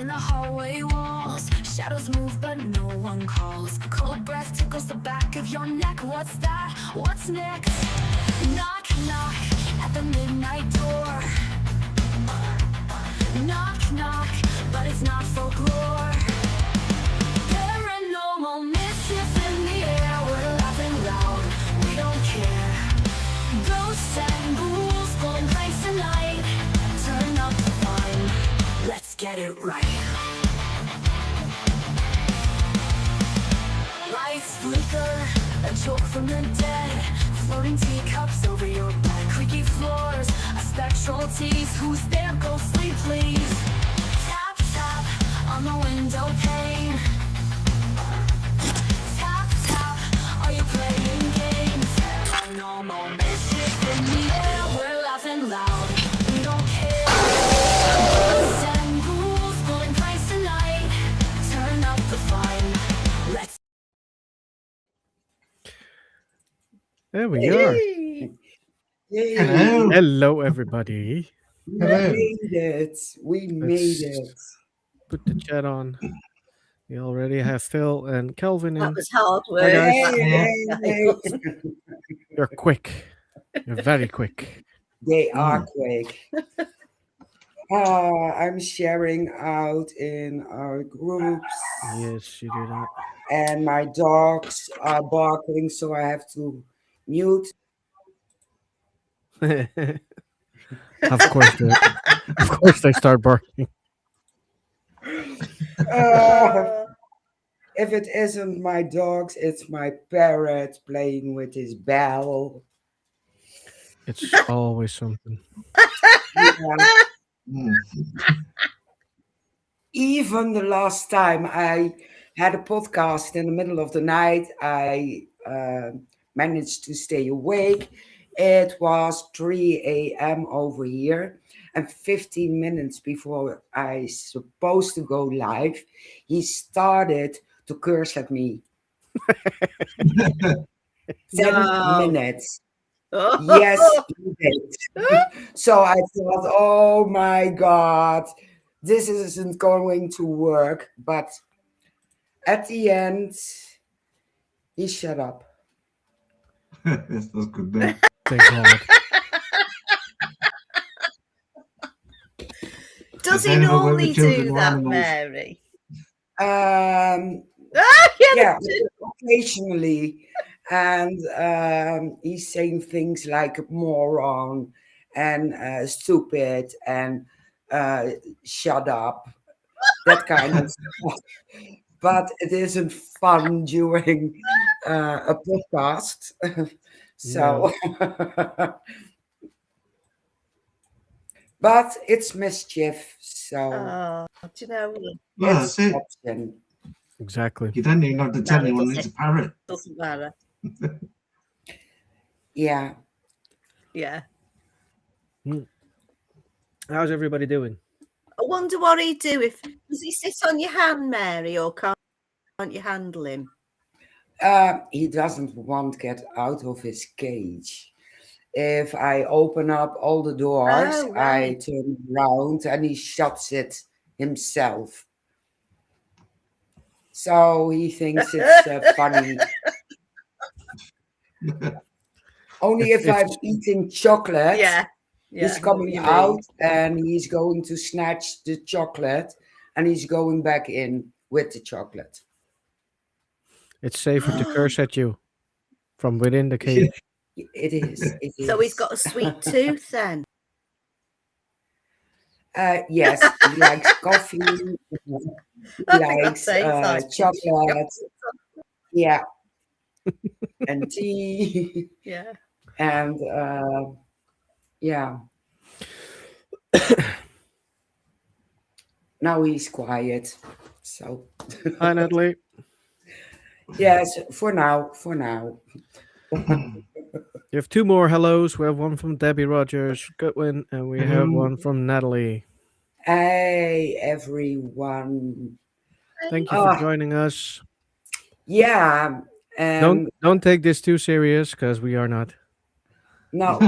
In the hallway walls, shadows move but no one calls. Cold breath tickles the back of your neck. What's that? What's next? Knock, knock at the midnight door. Knock, knock, but it's not folklore. Paranormal mischief in the air. We're laughing loud, we don't care. Ghosts and ghouls pulling pranks tonight. Turn up the fun, let's get it right. Lights flicker, a joke from the dead. Floating teacups over your bed. Creaky floors, a spectral tease. Who's there? Ghostly, please. Tap, tap on the window pane. Tap, tap, are you playing games? Paranormal mischief in the air. We're laughing loud, we don't care. Ghosts and ghouls pulling pranks tonight. Turn up the fun, let's. There we are. Yay. Hello. Hello, everybody. We Hello. made it. We made it. Put the chat on. We already have Phil and Kelvin That in. was hard work. Hi, guys. Hey. You're quick. You're very quick. They are quick. I'm sharing out in our groups, Yes, you do that. and my dogs are barking, so I have to mute. Of course they start barking. If it isn't my dogs, it's my parrot playing with his bell. It's always something. Yeah. Mm. Even the last time I had a podcast in the middle of the night, I managed to stay awake. It was 3 a.m. over here, and 15 minutes before I supposed to go live, he started to curse at me. 7 minutes. Yes, he did. So I thought, oh my God, this isn't going to work. But at the end, he shut up. Yes, that's good then. Thank God. Does he Depends on whether normally children do or that, animals. Mary? Yeah, occasionally. And he's saying things like moron and stupid and shut up, that kind of stuff. But it isn't fun during a podcast. So, but it's mischief. So, Oh, do you know what? Well, it's that's it. option. Exactly. You don't even have to tell No, it anyone doesn't. it's a parrot. Doesn't matter. Yeah. Yeah. How's everybody doing? I wonder what he'd do if does he sit on your hand, Mary, or can't you handle him? He doesn't want to get out of his cage. If I open up all the doors, Oh, right. I turn around and he shuts it himself. So he thinks it's funny. Only if I'm eating chocolate, Yeah. he's Yeah. coming You out mean. and he's going to snatch the chocolate and he's going back in with the chocolate. It's safer to curse at you from within the cage. It is. It is. So he's got a sweet tooth then. Yes, he likes coffee. He likes chocolate. Yeah. And tea. Yeah. And yeah. Now he's quiet. So Hi, Natalie. yes, for now. You have two more hellos. We have one from Debbie Rogers, Goodwin, and we have one from Natalie. Hey, everyone. Thank you for joining us. Yeah. Don't take this too serious, because we are not. No,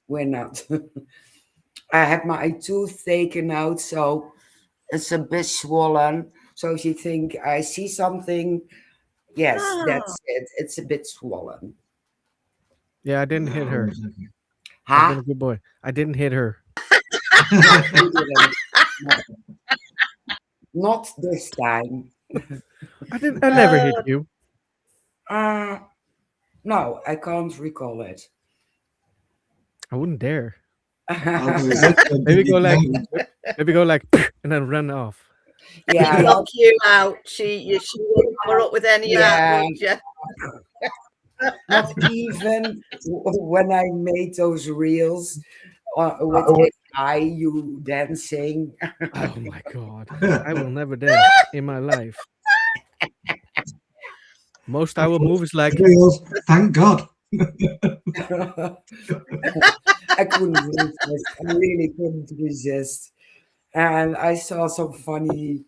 we're not. I had my tooth taken out, so It's a bit swollen. So if you think I see something, yes, Oh. that's it. It's a bit swollen. Yeah, I didn't hit her. I've been Huh? a good boy. I didn't hit her. You didn't. Not this time. I never hit you. No, I can't recall it. I wouldn't dare. Maybe go like- Maybe go like and then run off. Yeah, She'd not, knock you out. She wouldn't put up with any of Yeah. that, would you? not even when I made those reels with AI, you dancing. Oh my god. I will never dance in my life. Most I will move is like Thank God. I couldn't resist. I really couldn't resist. And I saw some funny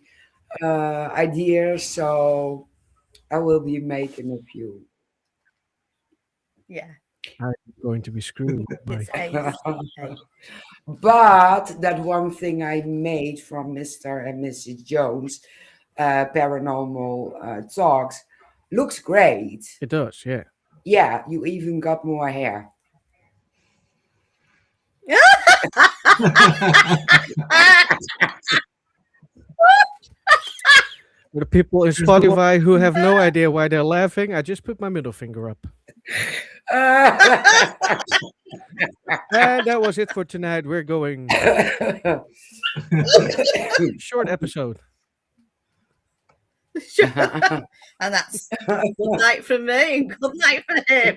ideas, so I will be making a few. Yeah. I'm going to be screwed. It's ace. But that one thing I made from Mr. and Mrs. Jones, Paranormal Talks, looks great. It does, yeah. Yeah, you even got more hair. For the people in Spotify who have no idea why they're laughing, I just put my middle finger up. And that was it for tonight. We're going short episode. And that's good night from me and good night from him.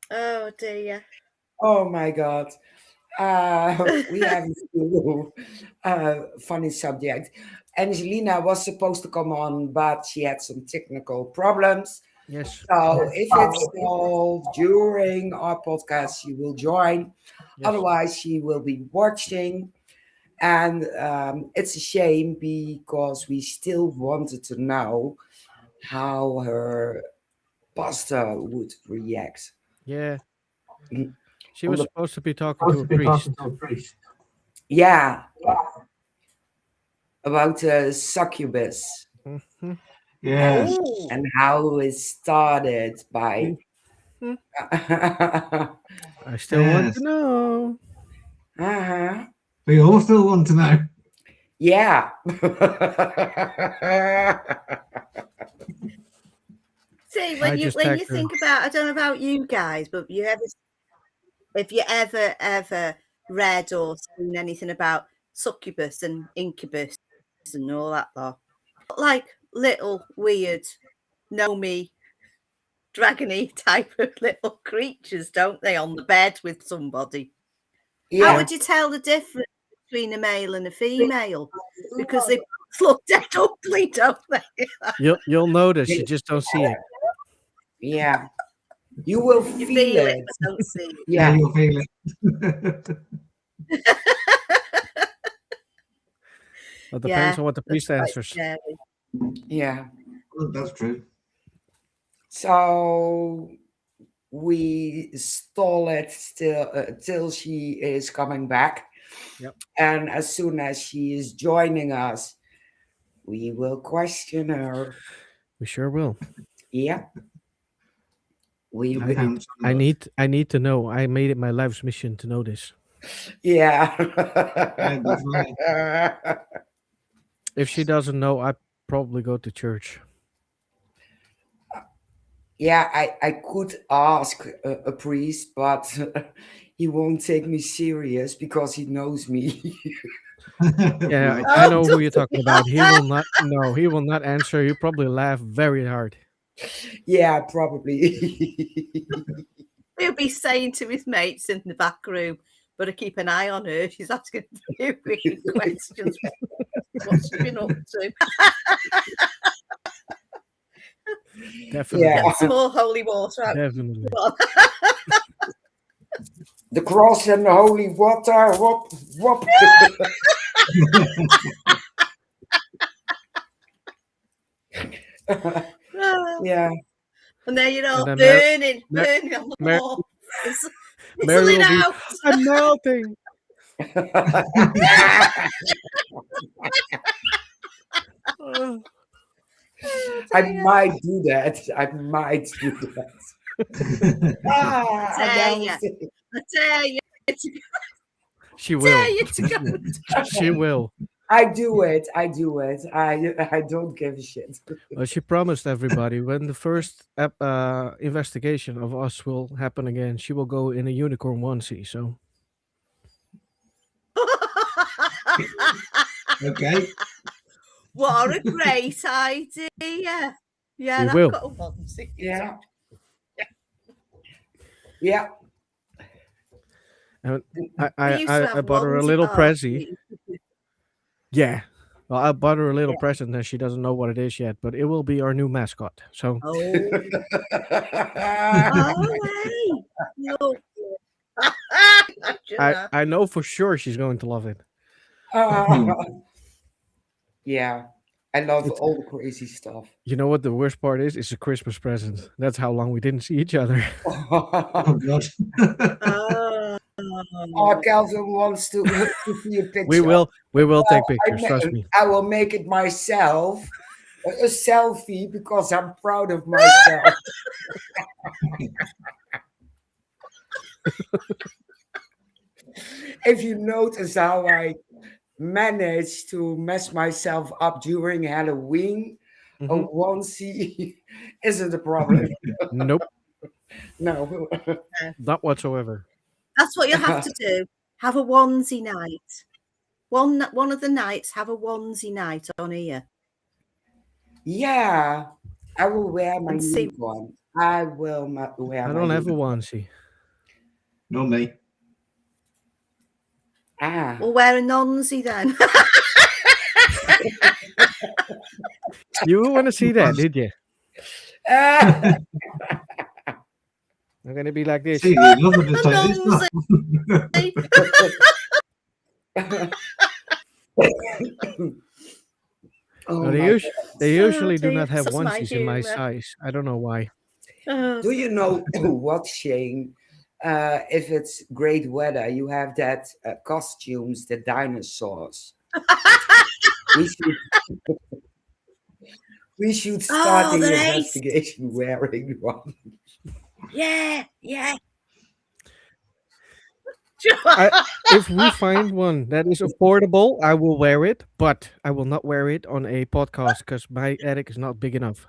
Oh dear. Oh my God. We have a few funny subject. Angelina was supposed to come on, but she had some technical problems. Yes. So if it's solved during our podcast, she will join. Yes. Otherwise, she will be watching. And it's a shame because we still wanted to know how her pastor would react. Yeah. Mm. She was supposed to be talking to a priest. Yeah. About succubus Mhm. Yes. and how it started by. I still want Yes. to know. Uh-huh. We all still want to know. Yeah. See, I when you just when you tagged her. think about, I don't know about you guys, but if you ever read or seen anything about succubus and incubus and all that lot, like little weird, gnomey, dragony type of little creatures, don't they, on the bed with somebody? How Yeah. would you tell the difference between a male and a female? Because they both look dead ugly, don't they? You'll notice, you just don't see it. Yeah. You will You feel it, it. but don't see it. Yeah. You'll feel it. It depends Yeah, on what the that's priest quite answers. scary. Yeah. Well, that's true. So we stall it till she is coming back. Yep. And as soon as she is joining us, we will question her. We sure will. Yeah. We I will. found some I of need to know. I made it my life's mission to know this. Yeah. Yeah, definitely. If she doesn't know, I probably go to church. Yeah, I could ask a priest, but he won't take me serious because he knows me. Yeah, Well, I know who you're talking about. He will not. No, he will not answer. He'll probably laugh very hard. Yeah, probably. He'll be saying to his mates in the back room, "But I keep an eye on her. She's asking weird questions. What's she been up to?" Definitely. Yeah. Get some more holy water out. Definitely. The cross and the holy water. Whoop, whoop. Yeah. And there you're all then burning Mar- on the Mar- wall. It's Mary fizzling will be, out. I'm melting. Oh, I might do that. I might do that. I tell ya. Announcing. I dare you to she will. dare you to go. She will. I do it. I do it. I don't give a shit. Well, she promised everybody when the first investigation of us will happen again, she will go in a unicorn onesie. So Okay. What a great idea. Yeah, We that will. got a onesie. Yeah. Yeah. and We used to I have bought her a onesie little parties. prezi. Yeah. Well, I bought her a little present and she doesn't know what it is yet, but it will be our new mascot. So Oh, hey. Look. I know for sure she's going to love it. Yeah. I love It's- all the crazy stuff. You know what the worst part is? It's a Christmas present. That's how long we didn't see each other. Oh God. Oh, Calvin wants to see a picture. We will take I pictures. Trust me. I will make it myself. A selfie because I'm proud of myself. If you notice how I managed to mess myself up during Halloween, a Mhm. onesie isn't a problem. Nope, No. not whatsoever. That's what you'll have to do. Have a onesie night. One of the nights, have a onesie night on here. Yeah, I will wear my And see- new one. I will wear I my don't have a new one. onesie. Not me. Ah. We'll wear a nonsie then. You want to see that, did you? Ah. I'm gonna be like this. See, you love it to say this Nonsie. Oh No, my they usually do dear, not have such my onesies in my humour. size. I don't know why. Oh, Do you know what, Shane? If it's great weather, you have that costumes, the dinosaurs. we should start Oh, the they're ace. investigation wearing one. yeah. If we find one that is affordable, I will wear it, but I will not wear it on a podcast because my attic is not big enough.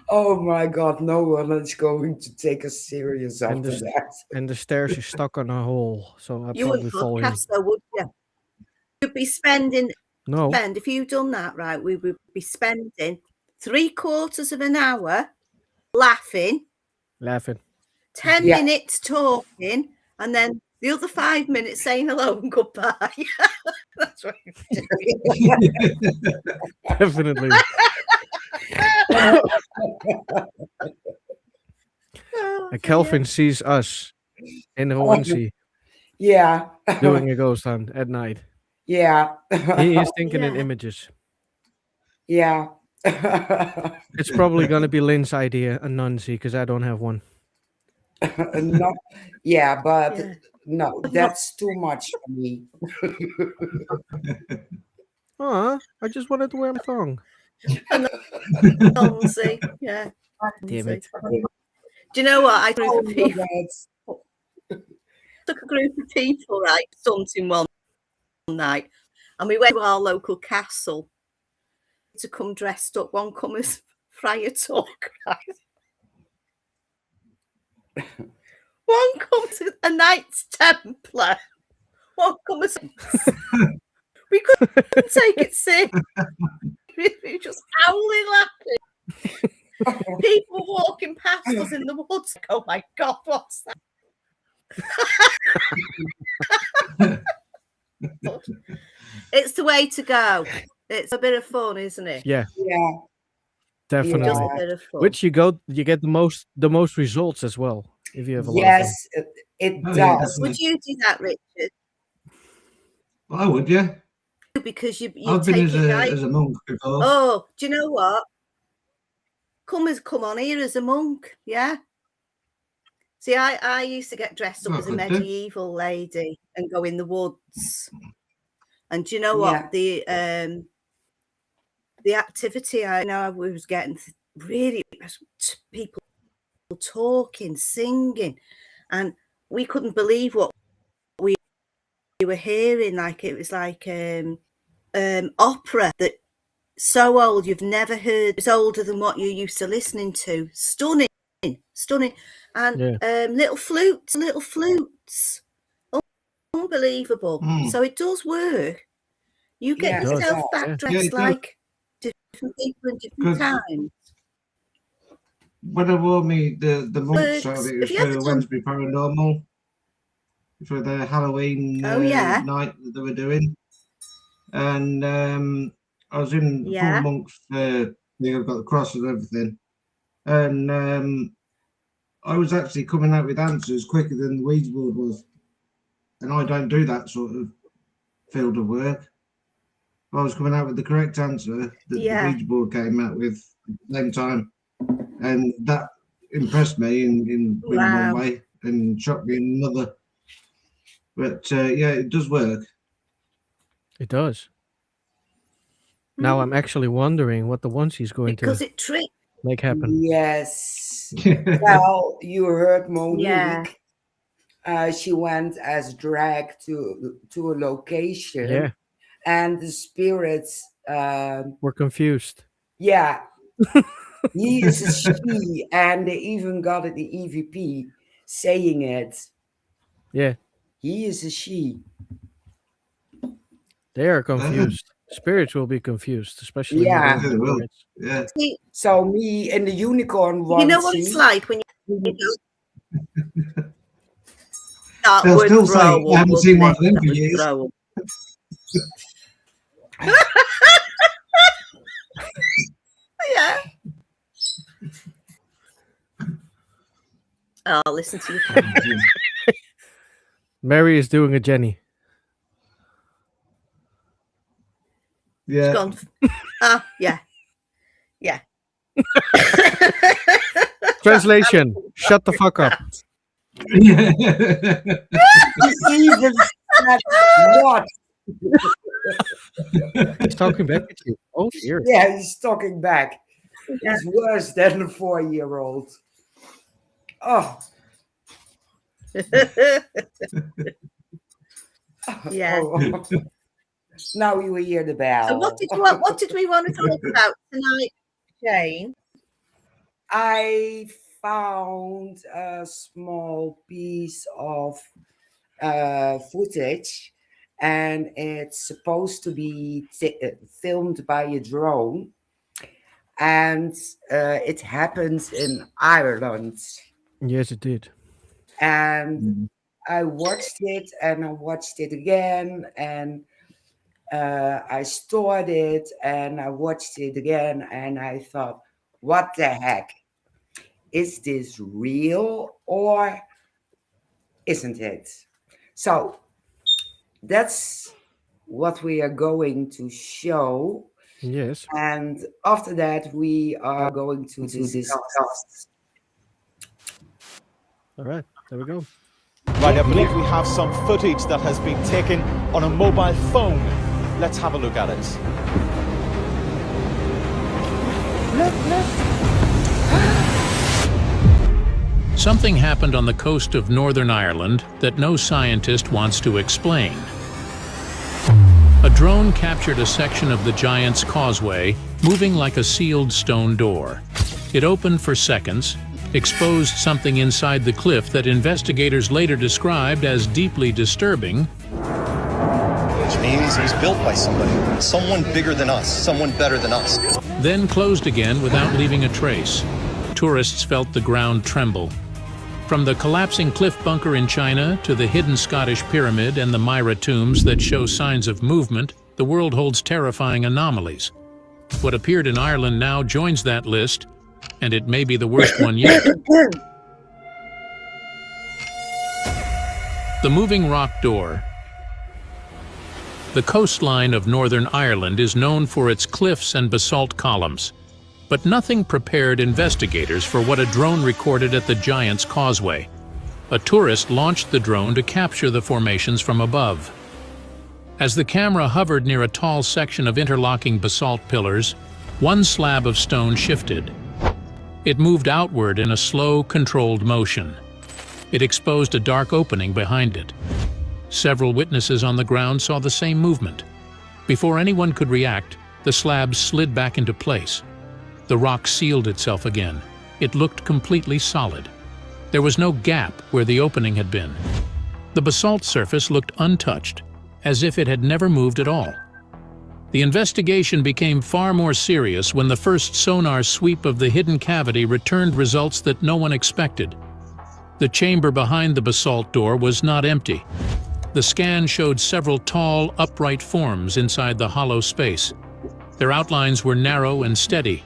Oh my God, no one is going to take us serious And after the- that. And the stairs is stuck on a hole, so I You probably wouldn't fall in. podcast though, would you? You'd be spending No, if you'd done that right, we would be spending 3/4 of an hour laughing, laughing. 10 Yeah. minutes talking, and then the other 5 minutes saying hello and goodbye. That's what you do. Definitely. Oh, And Kelvin sees us in the onesie Yeah. doing a ghost hunt at night. Yeah. He is thinking in Yeah. images. Yeah. It's probably gonna be Lynn's idea, a nunsie, because I don't have one. Not, yeah, but Yeah. no, that's too much for me. I just wanted to wear my thong. Nonsie. Yeah. Damn it. Do you know what? I Oh, took a group of people, right, something one night, and we went to our local castle to come dressed up. One come as Friar Tuck, right? One comes as a Knights Templar. One comes as we couldn't take it seriously. We were just howling laughing. People walking past us in the woods. Oh my God, what's that? It's the way to go. It's a bit of fun, isn't it? Yeah, Yeah. definitely. Just a bit of fun. Which you get the most results as well if you have a lot of Yes, it Oh, yeah, does. Would you do that, Richard? I would, yeah. Because you I've been take as it a, right. as a monk before. Oh, do you know what? Come on here as a monk, yeah. See, I used to get dressed up Oh, as a good too. medieval lady and go in the woods. And do you know Yeah. what? The activity I was getting really people talking, singing, and we couldn't believe what we were hearing. Like it was like opera that so old you've never heard. It's older than what you're used to listening to. Stunning, and Yeah. little flutes, unbelievable. Mm. So it does work. You get Yeah, it does. yourself yeah. back Yeah. dressed Yeah, it does. like different people in different 'Cause times. when I wore me the monks out, Works. it Have was you ever for done? Wednesday Paranormal, for the Halloween Oh yeah, night that they were doing. And I was in full yeah, monks, I've got the cross and everything. And I was actually coming out with answers quicker than the Ouija board was. And I don't do that sort of field of work. I was coming out with the correct answer that the yeah. Ouija board came out with at the same time. And that impressed me in one Wow. way and shocked me in another. But yeah, it does work. It does. Now I'm actually wondering what the onesie's going Because to it tricks. make happen. Yes. Well, you heard Monique. Yeah. She went as drag to a location, Yeah, and the spirits. we're confused. Yeah, he is a she, and they even got it the EVP saying it. Yeah, He is a she. they are confused. Spirits will be confused, especially Yeah. medium Yeah, they will. spirits. Yeah. See, So me and the unicorn you know what it's onesie. like when you go. That They'll would still say, throw I up, haven't seen wouldn't one of them it? for That would years. throw up. Yeah. Oh, listen to you. Mary is doing a Jenny. Yeah. Gone. Ah, yeah. Yeah. Translation: shut the fuck up. Yeah. He even said what? He's talking back at you. Oh dear. Yeah, he's talking back. Yeah. He's worse than a 4-year-old. Oh. Yeah. Oh. Now you hear the bell. So what did we want to talk about tonight, Jane? I found a small piece of footage, and it's supposed to be filmed by a drone, and it happens in Ireland. Yes, it did. And I watched it, and I watched it again, and I stored it, and I watched it again, and I thought, what the heck? Is this real or isn't it? So that's what we are going to show. Yes. And after that, we are going to discuss. All right. There we go. Right, I believe we have some footage that has been taken on a mobile phone. Let's have a look at it. Something happened on the coast of Northern Ireland that no scientist wants to explain. A drone captured a section of the Giant's Causeway, moving like a sealed stone door. It opened for seconds, exposed something inside the cliff that investigators later described as deeply disturbing. Which means he's built by somebody. Someone bigger than us. Someone better than us. Then closed again without leaving a trace. Tourists felt the ground tremble. From the collapsing cliff bunker in China to the hidden Scottish pyramid and the Myra tombs that show signs of movement, the world holds terrifying anomalies. What appeared in Ireland now joins that list, and it may be the worst one yet. The moving rock door. The coastline of Northern Ireland is known for its cliffs and basalt columns. But nothing prepared investigators for what a drone recorded at the Giant's Causeway. A tourist launched the drone to capture the formations from above. As the camera hovered near a tall section of interlocking basalt pillars, one slab of stone shifted. It moved outward in a slow, controlled motion. It exposed a dark opening behind it. Several witnesses on the ground saw the same movement. Before anyone could react, the slab slid back into place. The rock sealed itself again. It looked completely solid. There was no gap where the opening had been. The basalt surface looked untouched, as if it had never moved at all. The investigation became far more serious when the first sonar sweep of the hidden cavity returned results that no one expected. The chamber behind the basalt door was not empty. The scan showed several tall, upright forms inside the hollow space. Their outlines were narrow and steady.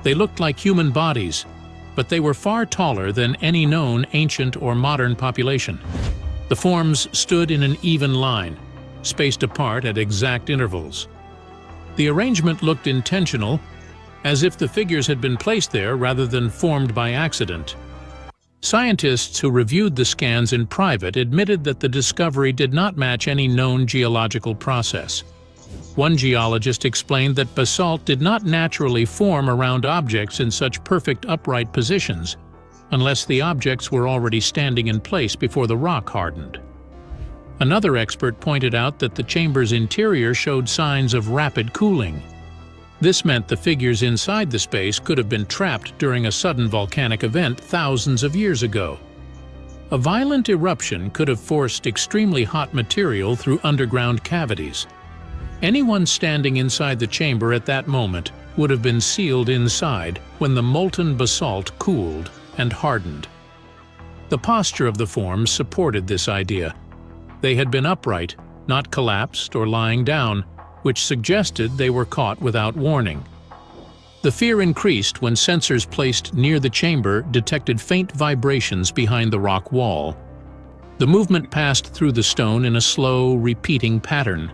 They looked like human bodies, but they were far taller than any known ancient or modern population. The forms stood in an even line, spaced apart at exact intervals. The arrangement looked intentional, as if the figures had been placed there rather than formed by accident. Scientists who reviewed the scans in private admitted that the discovery did not match any known geological process. One geologist explained that basalt did not naturally form around objects in such perfect upright positions, unless the objects were already standing in place before the rock hardened. Another expert pointed out that the chamber's interior showed signs of rapid cooling. This meant the figures inside the space could have been trapped during a sudden volcanic event thousands of years ago. A violent eruption could have forced extremely hot material through underground cavities. Anyone standing inside the chamber at that moment would have been sealed inside when the molten basalt cooled and hardened. The posture of the forms supported this idea. They had been upright, not collapsed or lying down, which suggested they were caught without warning. The fear increased when sensors placed near the chamber detected faint vibrations behind the rock wall. The movement passed through the stone in a slow, repeating pattern.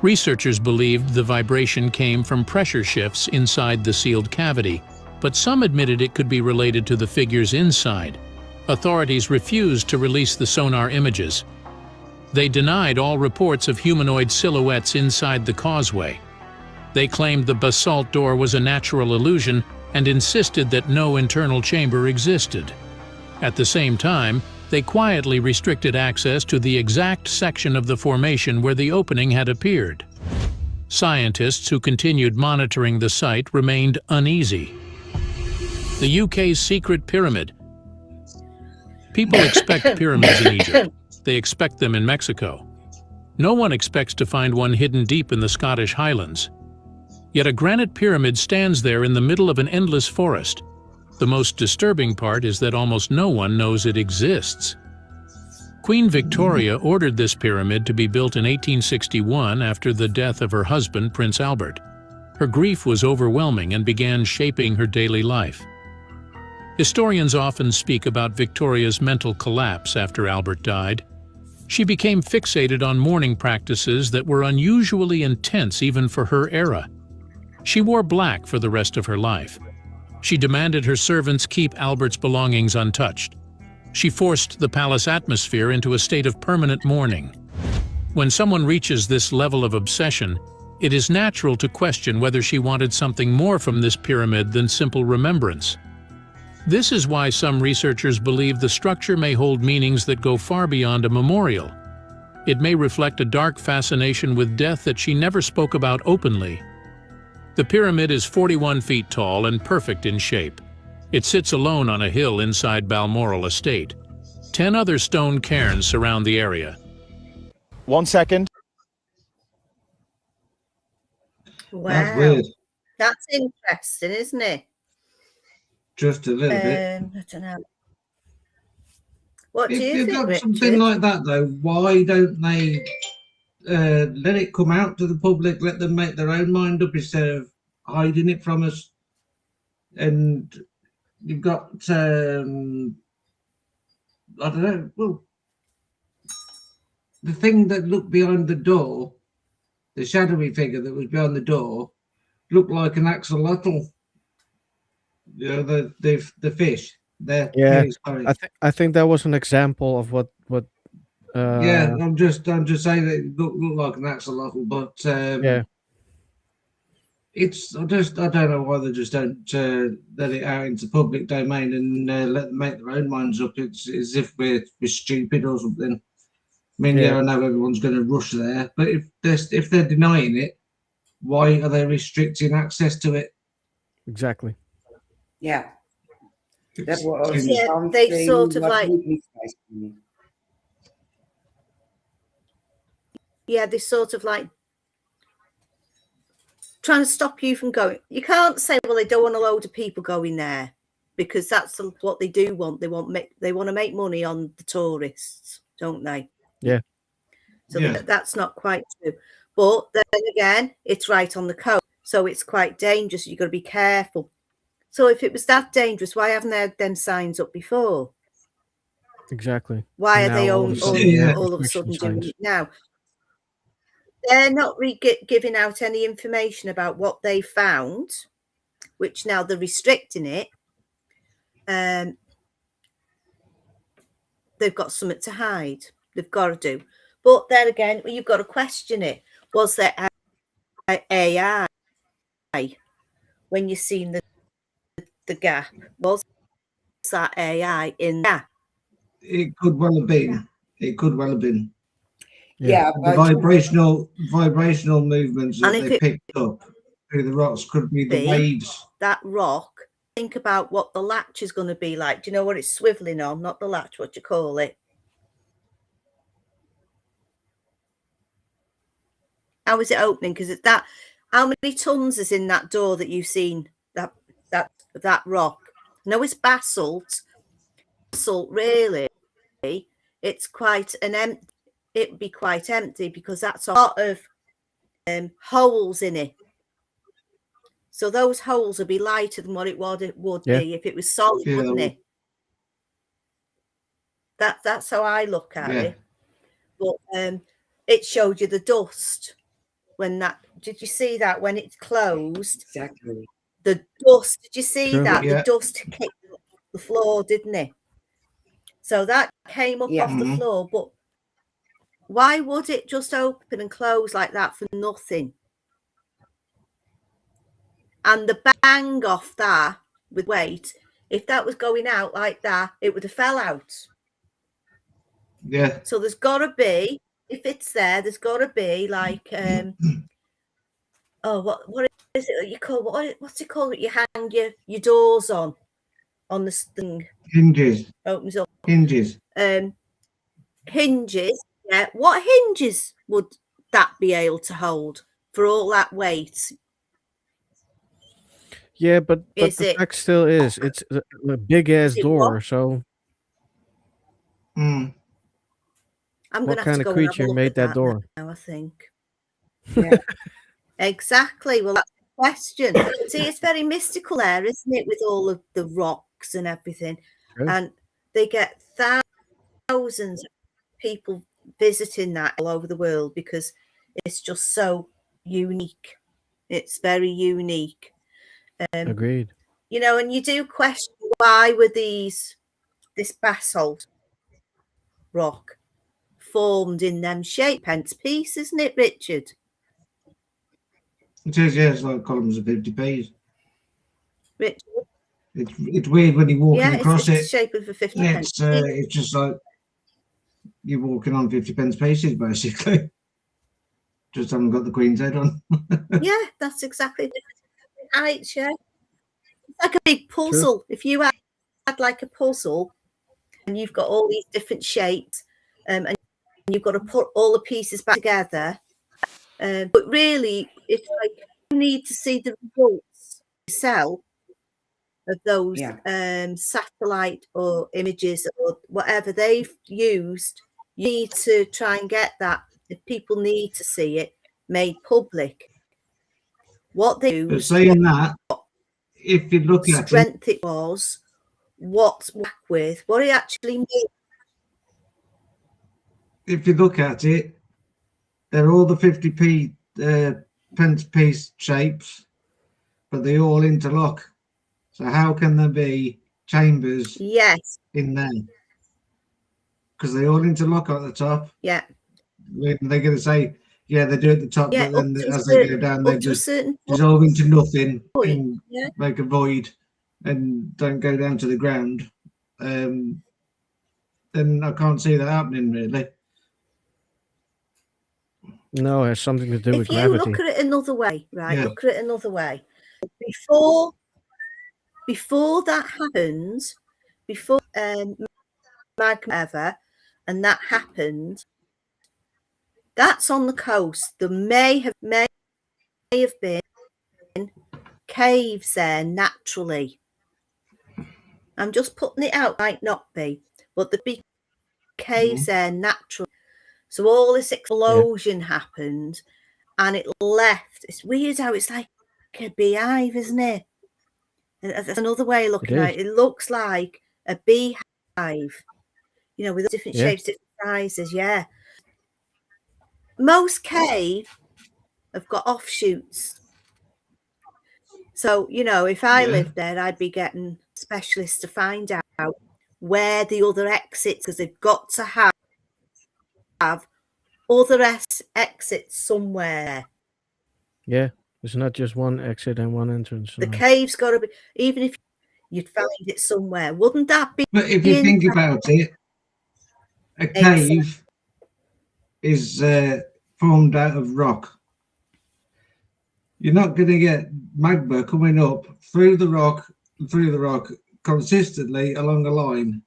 Researchers believed the vibration came from pressure shifts inside the sealed cavity, but some admitted it could be related to the figures inside. Authorities refused to release the sonar images. They denied all reports of humanoid silhouettes inside the causeway. They claimed the basalt door was a natural illusion and insisted that no internal chamber existed. At the same time, they quietly restricted access to the exact section of the formation where the opening had appeared. Scientists who continued monitoring the site remained uneasy. The UK's secret pyramid. People expect pyramids in Egypt. They expect them in Mexico. No one expects to find one hidden deep in the Scottish Highlands. Yet a granite pyramid stands there in the middle of an endless forest. The most disturbing part is that almost no one knows it exists. Queen Victoria ordered this pyramid to be built in 1861 after the death of her husband, Prince Albert. Her grief was overwhelming and began shaping her daily life. Historians often speak about Victoria's mental collapse after Albert died. She became fixated on mourning practices that were unusually intense even for her era. She wore black for the rest of her life. She demanded her servants keep Albert's belongings untouched. She forced the palace atmosphere into a state of permanent mourning. When someone reaches this level of obsession, it is natural to question whether she wanted something more from this pyramid than simple remembrance. This is why some researchers believe the structure may hold meanings that go far beyond a memorial. It may reflect a dark fascination with death that she never spoke about openly. The pyramid is 41 feet tall and perfect in shape. It sits alone on a hill inside Balmoral Estate. 10 other stone cairns surround the area. 1 second. Wow. That's weird. That's interesting, isn't it? Just a little bit. I don't know. What do If you you've think, got Richard? something like that, though, why don't they let it come out to the public, let them make their own mind up instead of hiding it from us? And you've got, I don't know, well, the thing that looked behind the door, the shadowy figure that was behind the door, looked like an axolotl. You know, the fish. there. Yeah, Sorry. I think that was an example of what Yeah, I'm just saying that it looked like an axolotl, but yeah, it's I don't know why they just don't let it out into public domain and let them make their own minds up. It's as if we're stupid or something. I mean, yeah, yeah, I know everyone's going to rush there, but if they're denying it, why are they restricting access to it? exactly. Yeah, that It's, was Yeah, something they've sort of what like, really surprised me. yeah, they sort of like trying to stop you from going. You can't say, well, they don't want a load of people going there, because that's what they do want. They want to make money on the tourists, don't they? Yeah, So yeah. that's not quite true. But then again, it's right on the coast, so it's quite dangerous. You've got to be careful. So if it was that dangerous, why haven't they had them signs up before? exactly. Why And are now they all of a sudden they have all of a restriction sudden doing signs. it now? They're not giving out any information about what they found, which now they're restricting it. They've got something to hide. They've got to do. But then again, you've got to question it. Was there AI when you seen the gap? Was that AI in that? It could well have been. It could well have been. Yeah, The but vibrational movements And that if they it picked up through the rocks could be the be waves. that rock, think about what the latch is going to be like. Do you know what it's swiveling on? Not the latch, what do you call it? How is it opening? Because it's that. How many tons is in that door that you've seen? That rock. No, it's basalt. Basalt, really. It's quite an empty. It would be quite empty because that's a lot of holes in it. So those holes would be lighter than what it would Yeah. be if it was solid, Yeah. wouldn't it? That's how I look at Yeah. it. But it showed you the dust when that. Did you see that when it's closed? exactly. The dust. Did you see Sure. that? Yeah. The dust kicked the floor, didn't it? So that came up Yeah. off the Mhm. floor. But why would it just open and close like that for nothing? And the bang off that with weight, if that was going out like that, it would have fell out. Yeah. So there's got to be, if it's there's got to be like, oh, what is it that you call, what's it called that you hang your doors on this thing? Hinges. Opens up. Hinges. Hinges. Yeah. What hinges would that be able to hold for all that weight? Yeah, but Is the it? fact still is it's a big ass it door. what? So Mm. I'm what going to have kind to of go and have a creature look made at that that door? now, I think. Yeah. Exactly. Well, that's the question. See, it's very mystical there, isn't it, with all of the rocks and everything? Sure. And they get thousands of people visiting that all over the world because it's just so unique. It's very unique. Agreed. You know, and you do question why were this basalt rock formed in them shape, hence piece, isn't it, Richard? It is, yeah, it's like columns of 50p's. Richard? It's weird when you're walking Yeah, across it's it. the shape of a 50 pence. It's just like you're walking on 50p pieces, basically. Just haven't got the Queen's head on. Yeah, that's exactly the height, yeah. It's like a big puzzle. If you had like a puzzle and you've got all these different shapes and you've got to put all the pieces back together. But really, it's like you need to see the results yourself of those satellite or images or whatever they've used. You need to try and get that. If people need to see it made public, what they But use, saying that, if you look at it, strength it was, what's back with, what it actually means. if you look at it, they're all the 50p pence piece shapes, but they all interlock. So how can there be chambers Yes. in there because they all interlock at the top. Yeah. They're going to say, yeah, they do at the top, Yeah. but then Up to as they go down, they up to a just certain dissolve into nothing point. and Yeah. make a void and don't go down to the ground. Then I can't see that happening really. No, it has something to do with If you gravity. look at it another way, right? Yeah. Look at it another way. Before that happens, before magma ever, and that happened, that's on the coast. There may have been caves there naturally. I'm just putting it out, might not be, but there'd be caves there naturally. So all this explosion happened and it left. It's weird how it's like a beehive, isn't it? That's another way of looking at it. It looks like a beehive, you know, with different shapes, different sizes. Yeah. Most caves have got offshoots. So, you know, if I lived there, I'd be getting specialists to find out where the other exits, because they've got to have other exits somewhere. Yeah, there's not just one exit and one entrance. The no. cave's got to be, even if you'd find it somewhere, wouldn't that be? But if you think about it, a cave is formed out of rock. You're not going to get magma coming up through the rock consistently along a line,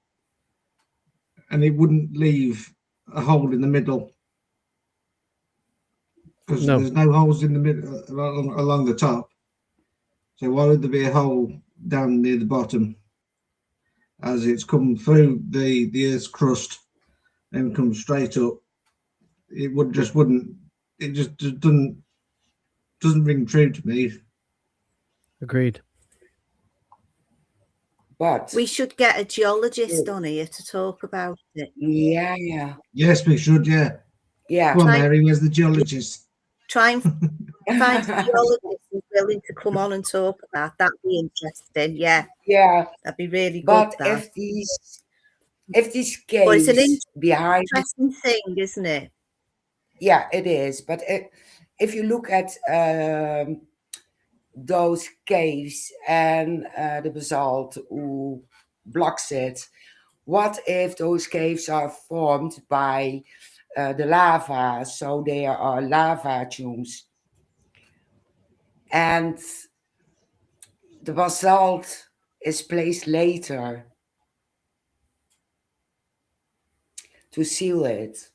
and it wouldn't leave a hole in the middle because there's no holes in the middle along the top. So why would there be a hole down near the bottom as it's come through the Earth's crust and come straight up? It wouldn't. It just doesn't ring true to me. Agreed. But we should get a geologist on here to talk about it. Yeah. Yes, we should. Yeah. Come on, Mary. Where's the geologist? Try and find a geologist who's willing to come on and talk about that. That'd be interesting. Yeah. Yeah. That'd be really good. But that. if these caves well, it's an behind interesting thing, isn't it? Yeah, it is. But if you look at those caves and the basalt who blocks it, what if those caves are formed by the lava? So there are lava tunes. And the basalt is placed later to seal it.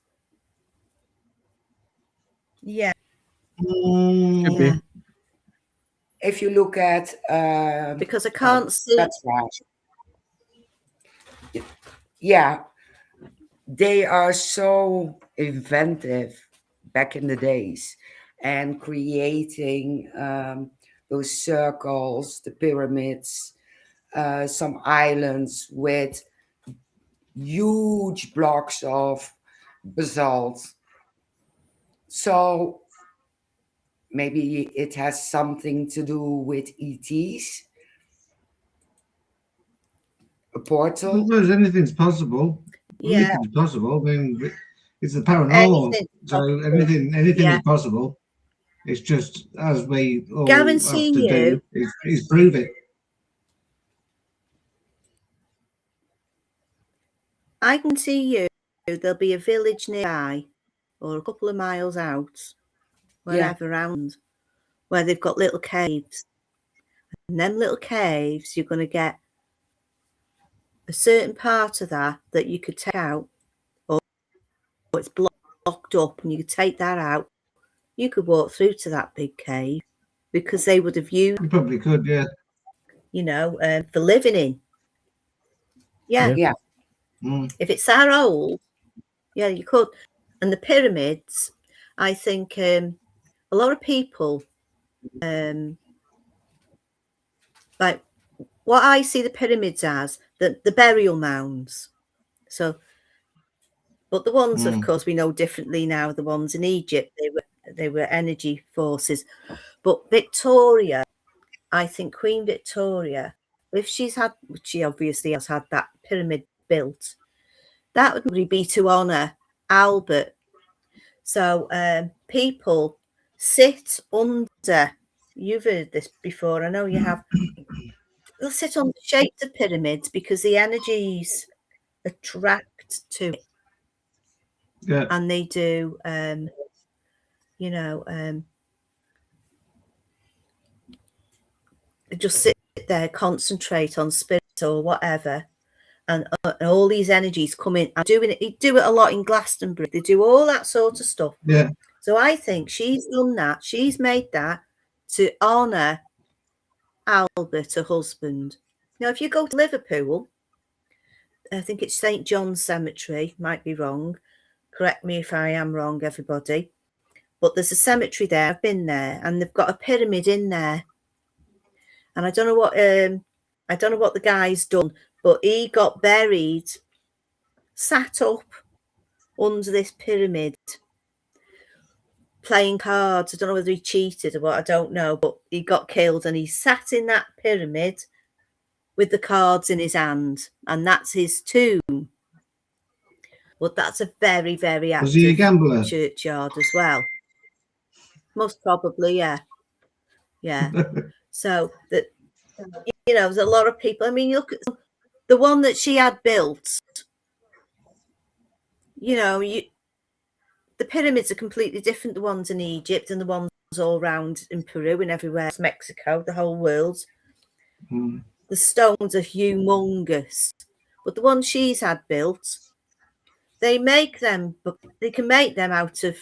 Yeah. Could be. If you look at because I can't see. That's right. Yeah, they are so inventive back in the days and creating those circles, the pyramids, some islands with huge blocks of basalt. So maybe it has something to do with ETs. A portal. Well, anything's possible. Yeah. Anything's possible. I mean, it's the paranormal, so anything is possible. It's just as we all have to do is prove it. I can see you. There'll be a village nearby, or a couple of miles out, wherever around, where they've got little caves. And them little caves, you're going to get a certain part of that you could take out, or it's blocked up, and you could take that out. You could walk through to that big cave because they would have used. You probably could, yeah. You know, for living in. Yeah. If it's that old, yeah, you could. And the pyramids, I think a lot of people, like what I see the pyramids as, the burial mounds. So, but the ones, of course, we know differently now. The ones in Egypt, they were energy forces. But Victoria, I think Queen Victoria if she's had, which she obviously has had, that pyramid built, that would really be to honour Albert. So people sit under, you've heard this before, I know you have, they'll sit on the shapes of pyramids because the energies attract to it. Yeah. And they do, they just sit there, concentrate on spirit or whatever, and all these energies come in and doing it. They do it a lot in Glastonbury. They do all that sort of stuff. Yeah. So I think she's done that. She's made that to honour Albert, her husband. Now, if you go to Liverpool, I think it's St. John's Cemetery, might be wrong. Correct me if I am wrong, everybody. But there's a cemetery there. I've been there, and they've got a pyramid in there. And I don't know what the guy's done, but he got buried, sat up under this pyramid, playing cards. I don't know whether he cheated or what, I don't know, but he got killed and he sat in that pyramid with the cards in his hand, and that's his tomb. But that's a very, very Was he a active gambler? churchyard as well. Most probably, yeah. Yeah. So that, there's a lot of people. I mean, you look at the one that she had built. The pyramids are completely different. The ones in Egypt and the ones all around in Peru and everywhere, Mexico, the whole world. Mm. The stones are humongous, but the ones she's had built, they make them. They can make them out of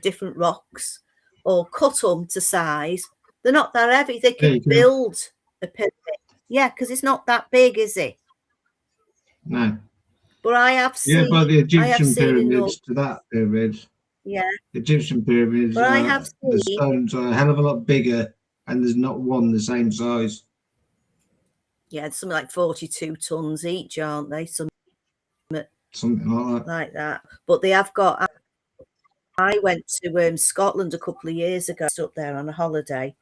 different rocks or cut them to size. They're not that heavy. They can build a pyramid. Yeah, because it's not that big, is it? No. But I have seen. Yeah, by the Egyptian pyramids enough, to that pyramid. Yeah. The Egyptian pyramids, But I have seen, the stones are a hell of a lot bigger, and there's not one the same size. Yeah, it's something like 42 tons each, aren't they? Something like that. But they have got. I went to Scotland a couple of years ago, up there on a holiday,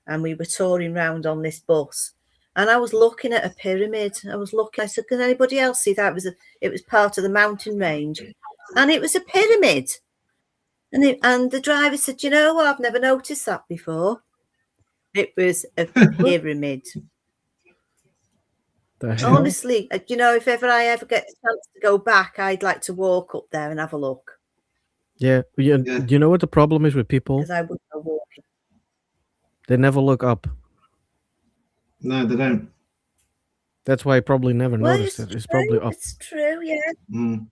and we were touring around on this bus. And I was looking at a pyramid. I said, "Can anybody else see that?" It was part of the mountain range, and it was a pyramid. And the driver said, "You know what? I've never noticed that before." It was a pyramid. Honestly, if I ever get a chance to go back, I'd like to walk up there and have a look. Yeah. You know what the problem is with people? Because I would go walking. They never look up. No, they don't. That's why I probably never noticed it. It's probably up. It's true, yeah. Mm.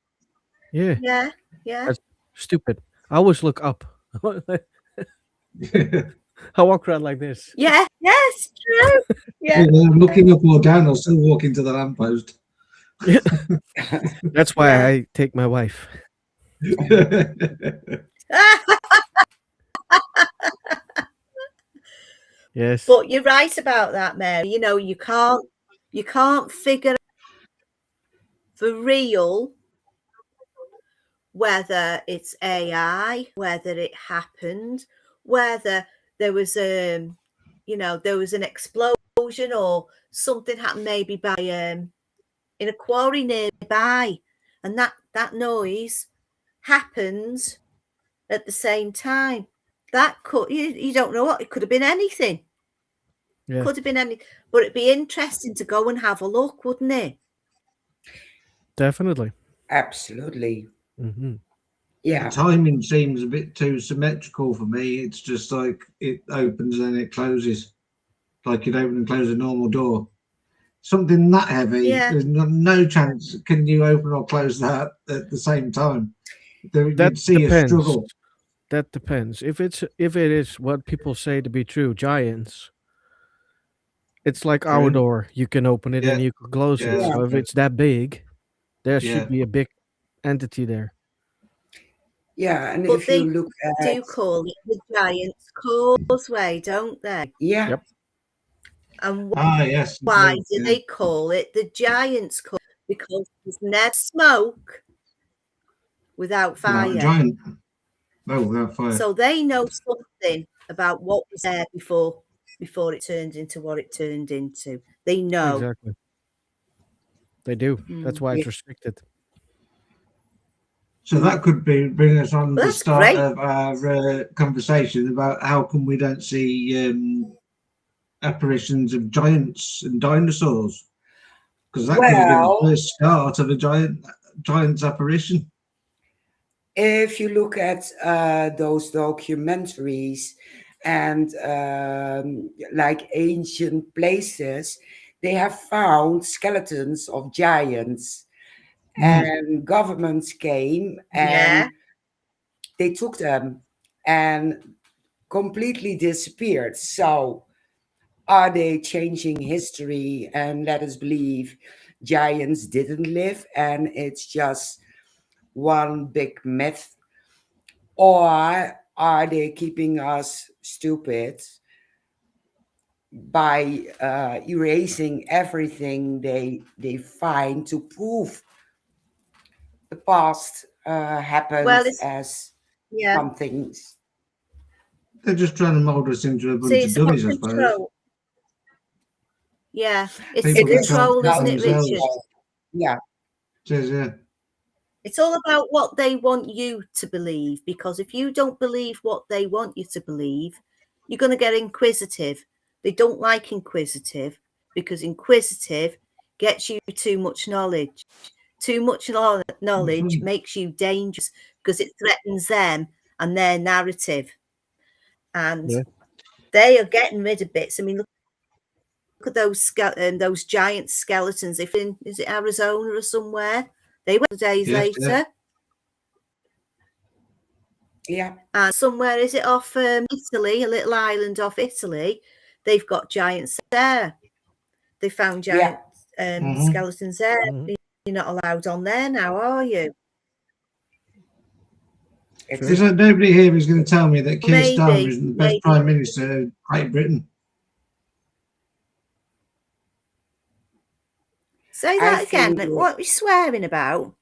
Yeah. Yeah, yeah. That's stupid. I always look up. I walk around like this. Yeah, yes, true. Yeah. I'm looking up or down, I'll still walk into the lamppost. That's why I take my wife. Yes. But you're right about that, Mary. You can't figure for real whether it's AI, whether it happened, whether there was there was an explosion or something happened maybe by in a quarry nearby, and that noise happens at the same time. That could you don't know what it could have been anything. Yeah. Could have been anything, but it'd be interesting to go and have a look, wouldn't it? Definitely. Absolutely. Mm-hmm. Yeah. The timing seems a bit too symmetrical for me. It's just like it opens and it closes, like you'd open and close a normal door. Something that heavy, there's no chance can you open or close that at the same time. You'd see a struggle. That depends. If it is what people say to be true, giants, it's like our door. You can open it and you can close it. So if it's that big, there should be a big entity there. Yeah, and but if you look at, they do call it the Giant's Causeway, don't they? Yeah. Yep. And yes. why do they call it the Giant's Causeway? Because there's never smoke without fire. Without fire. So they know something about what was there before. before it turned into what it turned into. They know. Exactly. They do. That's why it's Yeah. restricted. So that could bring us on Well, the that's start great. of our conversation about how come we don't see apparitions of giants and dinosaurs, because that could have been the Well, first start of a giant's apparition. if you look at those documentaries and like ancient places, they have found skeletons of giants, and governments came Yeah. and they took them and completely disappeared. So are they changing history and let us believe giants didn't live and it's just one big myth? Or are they keeping us stupid by erasing everything they find to prove the past happened Well, it's as yeah. some things? They're just trying to mould us into a bunch See, of it's about dummies, I suppose. control. Yeah, it's People It is control, about isn't it, Richard? control. Yeah. Says, yeah. It's all about what they want you to believe, because if you don't believe what they want you to believe, you're going to get inquisitive. They don't like inquisitive because inquisitive gets you too much knowledge. Too much knowledge makes you dangerous because it threatens them and their narrative. And Yeah. they are getting rid of bits. I mean, look at those giant skeletons. If is it Arizona or somewhere? They were days Yes, later. Yeah. And somewhere, is it off Italy, a little island off Italy? They've got giants there. They found giant skeletons there. Mhm. You're not allowed on there now, are you? There's nobody here who's going to tell me that Keir Starmer Maybe, isn't the best maybe. Prime Minister of Great Britain. Say I that again. think- What are you swearing about?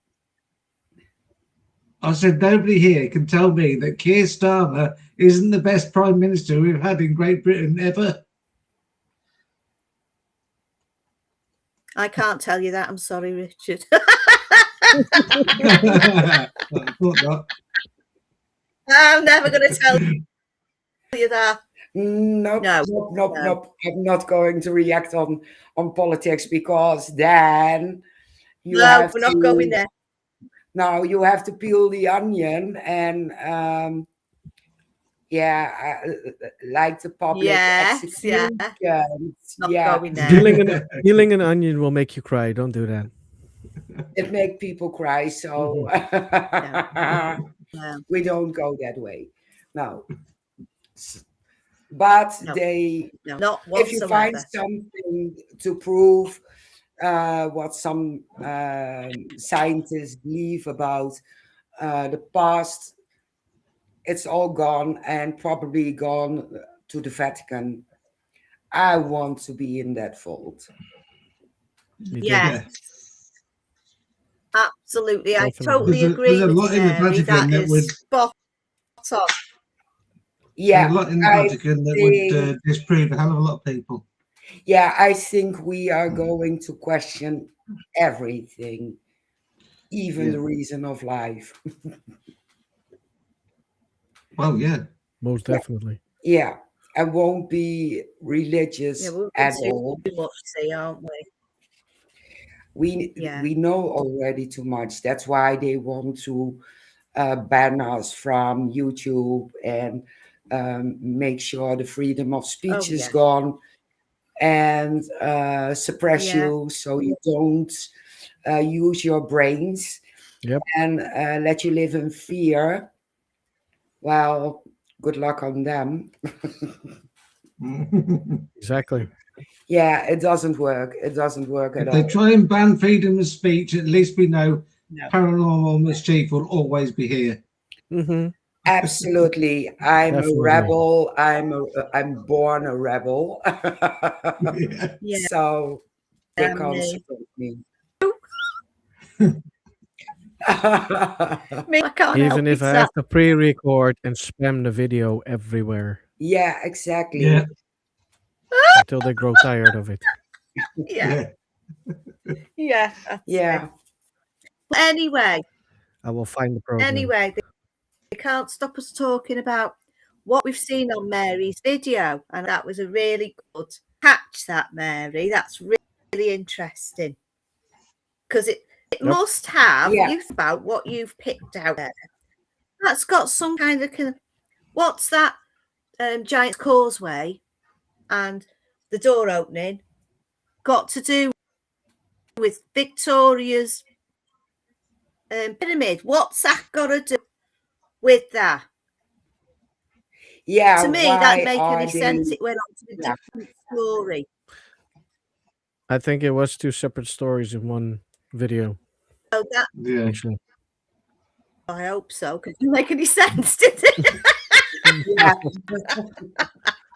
I said nobody here can tell me that Keir Starmer isn't the best Prime Minister we've had in Great Britain ever. I can't tell you that. I'm sorry, Richard. I thought not. I'm never going to tell you that. Nope, No, nope, no. nope. I'm not going to react on politics because then you No, have we're not to, going there. now you have to peel the onion and like the public Yes, yeah. executions. Not Yeah, going there. Peeling an onion will make you cry. Don't do that. it make people cry. So Yeah. we don't go that way. No. But No. they, No, not if you find whatsoever. something to prove what some scientists believe about the past, it's all gone and probably gone to the Vatican. I want to be in that fold. Me too. Yeah. Absolutely. I Definitely. totally There's agree a with lot you, in the Mary. Vatican That that would. is spot on. Yeah, There's a lot in the I Vatican that think- would disprove a hell of a lot of people. yeah, I think we are going to question everything, even the reason of life. Well, yeah. Most definitely. Yeah, I won't be religious Yeah, we're at too all. much, see, aren't we? We know already too much. That's why they want to ban us from YouTube and make sure the freedom of speech is yeah. gone and suppress Yeah. you so you don't use your brains Yep. and let you live in fear. Well, good luck on them. Exactly. Yeah, it doesn't work. It doesn't work at If they all. try and ban freedom of speech, at least we know No. Paranormal Mischief will always be here. Mm-hmm. Absolutely. I'm Definitely. a rebel. I'm born a rebel. Yeah. So they And can't me. stop me. Me, I can't Even help if I it. have to pre-record and spam the video everywhere. Yeah, exactly. Yeah. until they grow tired of it. Yeah. Yeah. That's Yeah. it. But anyway, I will find the program. they can't stop us talking about what we've seen on Mary's video, and that was a really good catch, that Mary. That's really interesting because it must have. Yeah. You think about what you've picked out there. That's got some kind of what's that? Giant's Causeway and the door opening got to do with Victoria's pyramid. What's that got to do with that? Yeah. To me, that make any sense. It went on to a different story. I think it was 2 separate stories in one video. So that, Yeah. Actually, I hope so, because it didn't make any sense, did it? Yeah.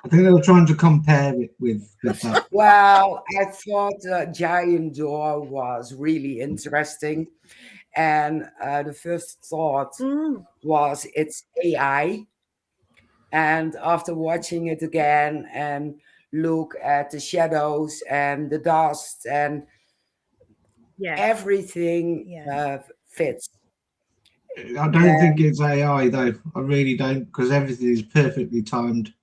I think they were trying to compare it with that. Well, I thought the giant door was really interesting. And the first thought was it's AI. And after watching it again and look at the shadows and the dust and everything fits. I don't think it's AI though. I really don't, because everything is perfectly timed.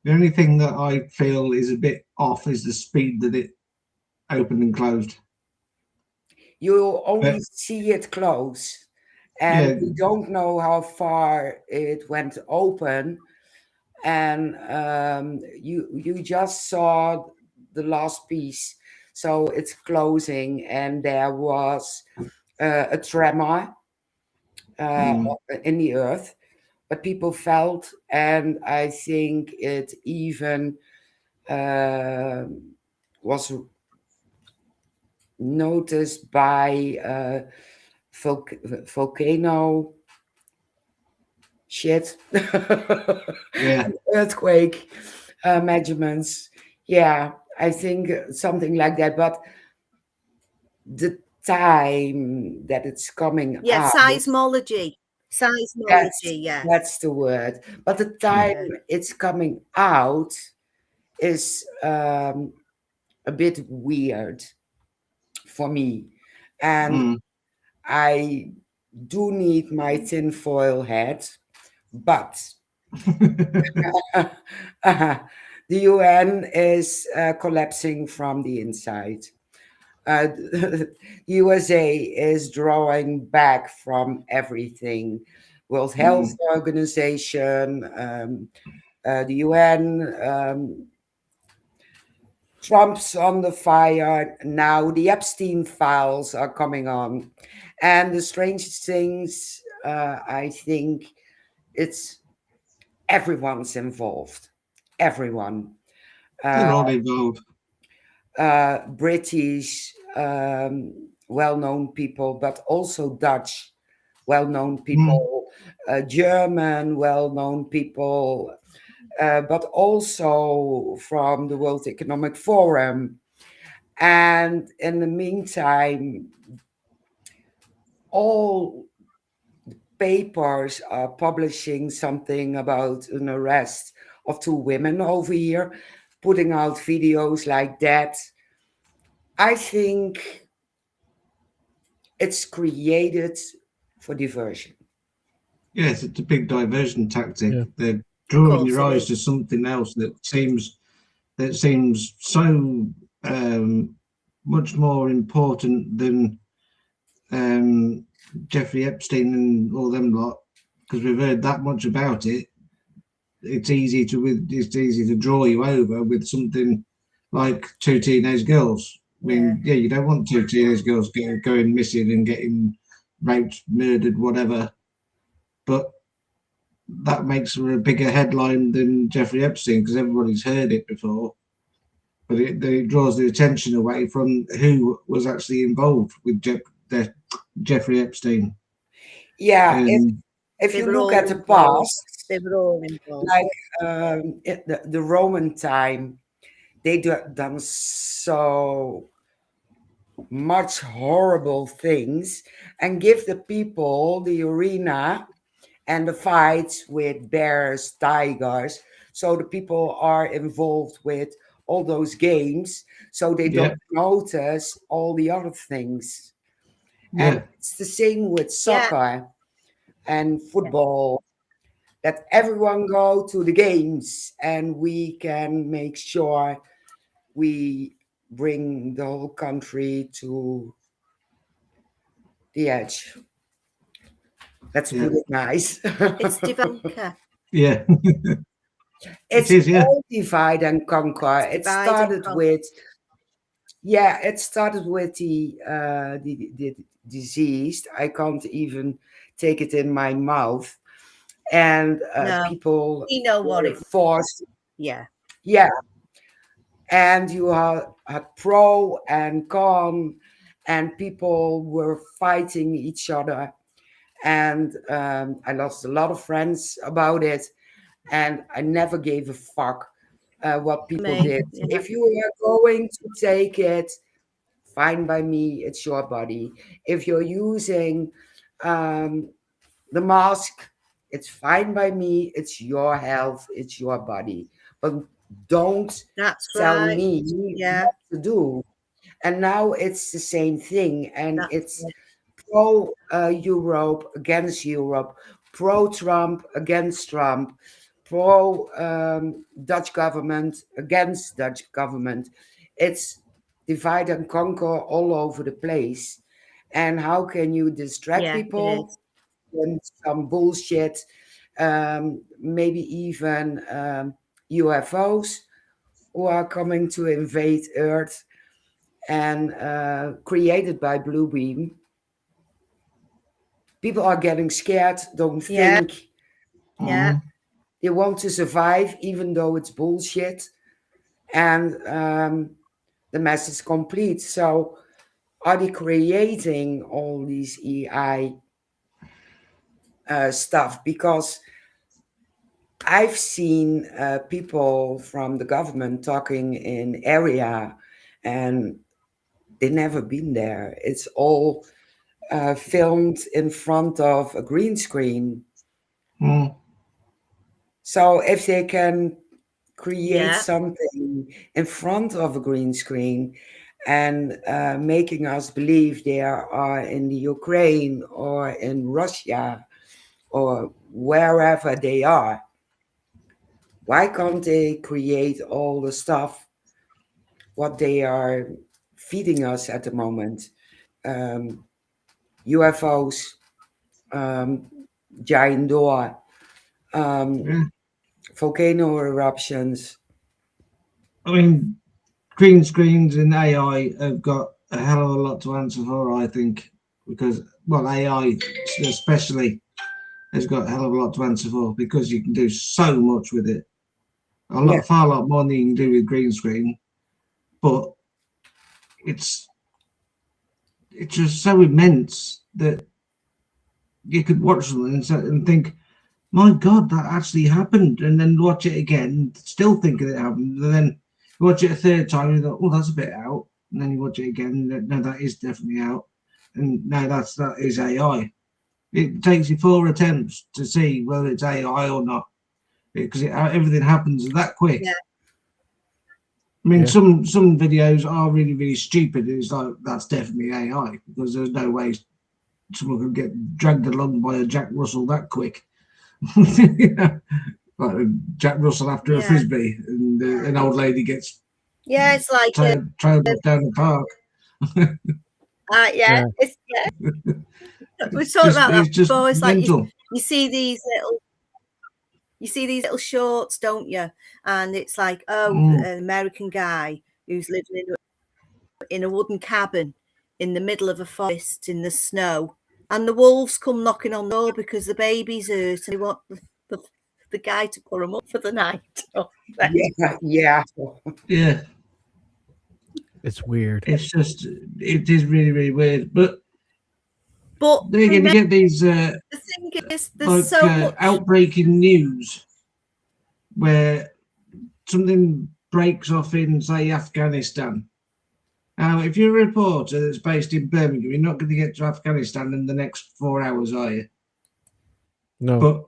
The only thing that I feel is a bit off is the speed that it opened and closed. You only see it close, and you don't know how far it went open, and you just saw the last piece. So it's closing, and there was a tremor in the earth, but people felt, and I think it even was noticed by volcano shit, earthquake measurements. Yeah, I think something like that. But the time that it's coming out, seismology. That's the word. But the time it's coming out is a bit weird for me. And I do need my tinfoil hat, but the UN is collapsing from the inside. The USA is drawing back from everything. World Health Organization, the UN, Trump's on the fire. Now the Epstein files are coming on. And the strangest things, I think it's everyone's involved. Everyone. They're all involved. British well-known people, but also Dutch well-known people, German well-known people, but also from the World Economic Forum. And in the meantime, all papers are publishing something about an arrest of 2 women over here, putting out videos like that. I think it's created for diversion. Yes, it's a big diversion tactic. Yeah. They're drawing your eyes to something else that seems so much more important than Jeffrey Epstein and all them lot, because we've heard that much about it. It's easy to draw you over with something like 2 teenage girls. I mean, you don't want 2 teenage girls going missing and getting raped, murdered, whatever. But that makes for a bigger headline than Jeffrey Epstein, because everybody's heard it before. But it draws the attention away from who was actually involved with Jeffrey Epstein. Yeah, if you look at the past, they were all involved. Like the Roman time, they done so much horrible things and give the people the arena and the fights with bears, tigers So the people are involved with all those games, so they Yeah. don't notice all the other things. And Yeah. it's the same with Yeah. soccer and football, that everyone go to the games and we can make sure we bring the whole country to the edge. Let's Yeah. put it nice. It's Divanka. Yeah. It's It is, yeah. all divide and conquer. It Divide and started conquer. with, it started with the disease. I can't even take it in my mouth, and No. people You know what were it. forced. Yeah. Yeah, and you had pro and con, and people were fighting each other. And I lost a lot of friends about it, and I never gave a fuck what people Me. did. Yeah. If you are going to take it, fine by me, it's your body. If you're using the mask, it's fine by me, it's your health, it's your body. But don't That's tell right. me Yeah. what to do. And now it's the same thing, and That's it's it. pro Europe against Europe, pro Trump against Trump, pro Dutch government against Dutch government. It's divide and conquer all over the place. And how can you distract Yeah, it people is. with some bullshit, maybe even UFOs who are coming to invade Earth and created by Bluebeam? People are getting scared, don't Yeah. think. Yeah. They want to survive, even though it's bullshit. And the mess is complete. So, are they creating all these AI stuff? Because I've seen people from the government talking in area, and they've never been there. It's all filmed in front of a green screen. Mm. So if they can create Yeah. something in front of a green screen and making us believe they are in the Ukraine or in Russia or wherever they are, why can't they create all the stuff what they are feeding us at the moment? UFOs, giant door, Yeah. volcano eruptions. I mean, green screens and AI have got a hell of a lot to answer for, I think, because, well, AI especially has got a hell of a lot to answer for because you can do so much with it. Far lot more than you can do with green screen, but it's just so immense that you could watch something and think, my God, that actually happened, and then watch it again, still thinking it happened, and then you watch it a third time, and you go, oh, that's a bit out, and then you watch it again, no, that is definitely out, and no, that is AI. It takes you 4 attempts to see whether it's AI or not, because everything happens that quick. Yeah. I mean, some videos are really, really stupid. It's like, that's definitely AI, because there's no way someone could get dragged along by a Jack Russell that quick. Like Jack Russell after a frisbee, and an old lady gets it's like trailed off down the park. yeah. It's we talked about that It's just before. It's like mental. you see these little shorts, don't you? And it's like, an American guy who's living in a wooden cabin in the middle of a forest in the snow, and the wolves come knocking on the door because the baby's hurt, and they want the guy to put him up for the night. Yeah. It's weird. It's just, it is really, really weird. But But then again, you get these the thing is, there's like so much outbreaking news where something breaks off in, say, Afghanistan. Now, if you're a reporter that's based in Birmingham, you're not going to get to Afghanistan in the next 4 hours, are you? No. But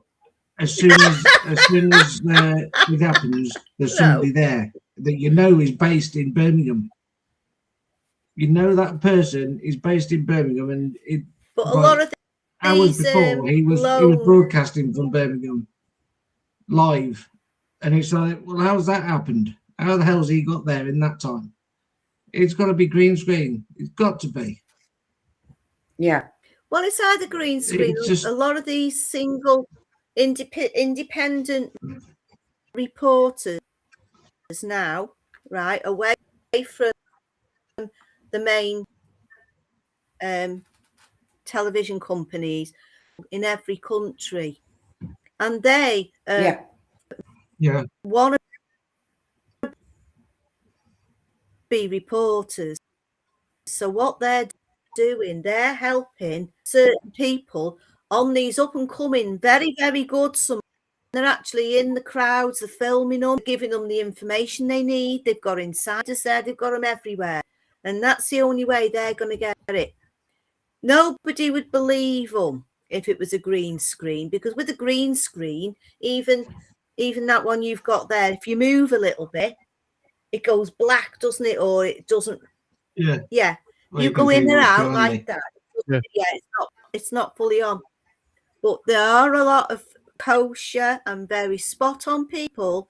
as soon as it happens, there's somebody there that you know is based in Birmingham. You know that person is based in Birmingham, and but a lot of hours these before he was broadcasting from Birmingham live, and it's like, well, how's that happened? How the hell's he got there in that time? It's got to be green screen. It's got to be. Yeah. Well, it's either green screen. A lot of these single independent reporters now, right, away from the main television companies in every country, and they want to be reporters. So what they're doing, they're helping certain people on these up and coming, very, very good. Some they're actually in the crowds, they're filming them, giving them the information they need. They've got insiders there, they've got them everywhere. And that's the only way they're going to get it. Nobody would believe them if it was a green screen, because with a green screen, even that one you've got there, if you move a little bit, it goes black, doesn't it? Or it doesn't. Yeah. Yeah. Well, you go in and out like me. that. Yeah, it's not fully on. But there are a lot of kosher and very spot on people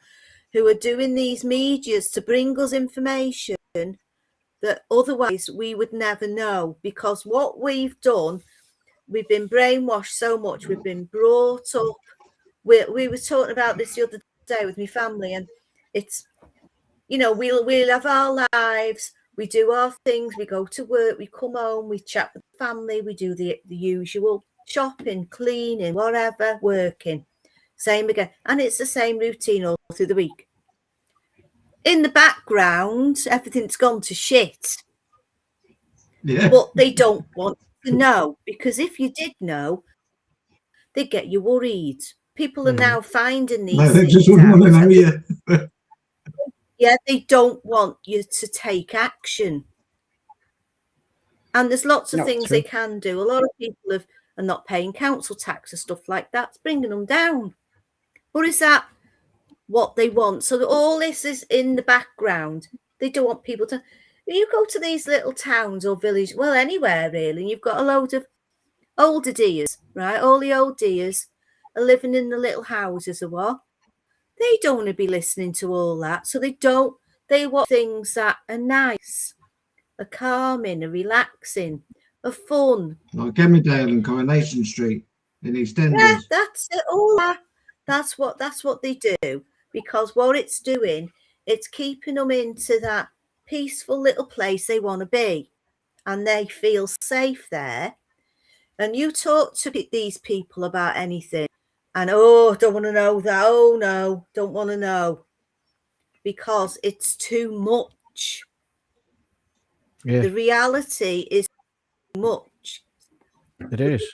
who are doing these medias to bring us information that otherwise we would never know, because what we've done, we've been brainwashed so much, we've been brought up. We were talking about this the other day with my family, and it's, you know, we'll have our lives, we do our things, we go to work, we come home, we chat with the family, we do the usual shopping, cleaning, whatever, working, same again, and it's the same routine all through the week. In the background, everything's gone to shit. Yeah. But they don't want to know, because if you did know, they'd get you worried. People are now finding these they things just wouldn't want to know you. Yeah, they don't want you to take action. And there's lots of things they can do. A lot of people are not paying council tax and stuff like that. It's bringing them down. But is that what they want? So that all this is in the background. They don't want people to... You go to these little towns or villages, well, anywhere really, and you've got a load of older deers, right? All the old deers are living in the little houses or what? They don't want to be listening to all that. So they want things that are nice, are calming, are relaxing, are fun. Like Emmerdale and Coronation Street in EastEnders. Yeah, that's it. All that. That's what they do, because what it's doing, it's keeping them into that peaceful little place they want to be, and they feel safe there. And you talk to these people about anything, and don't want to know that. Oh no, don't want to know, because it's too much. Yeah. The reality is too much. It is.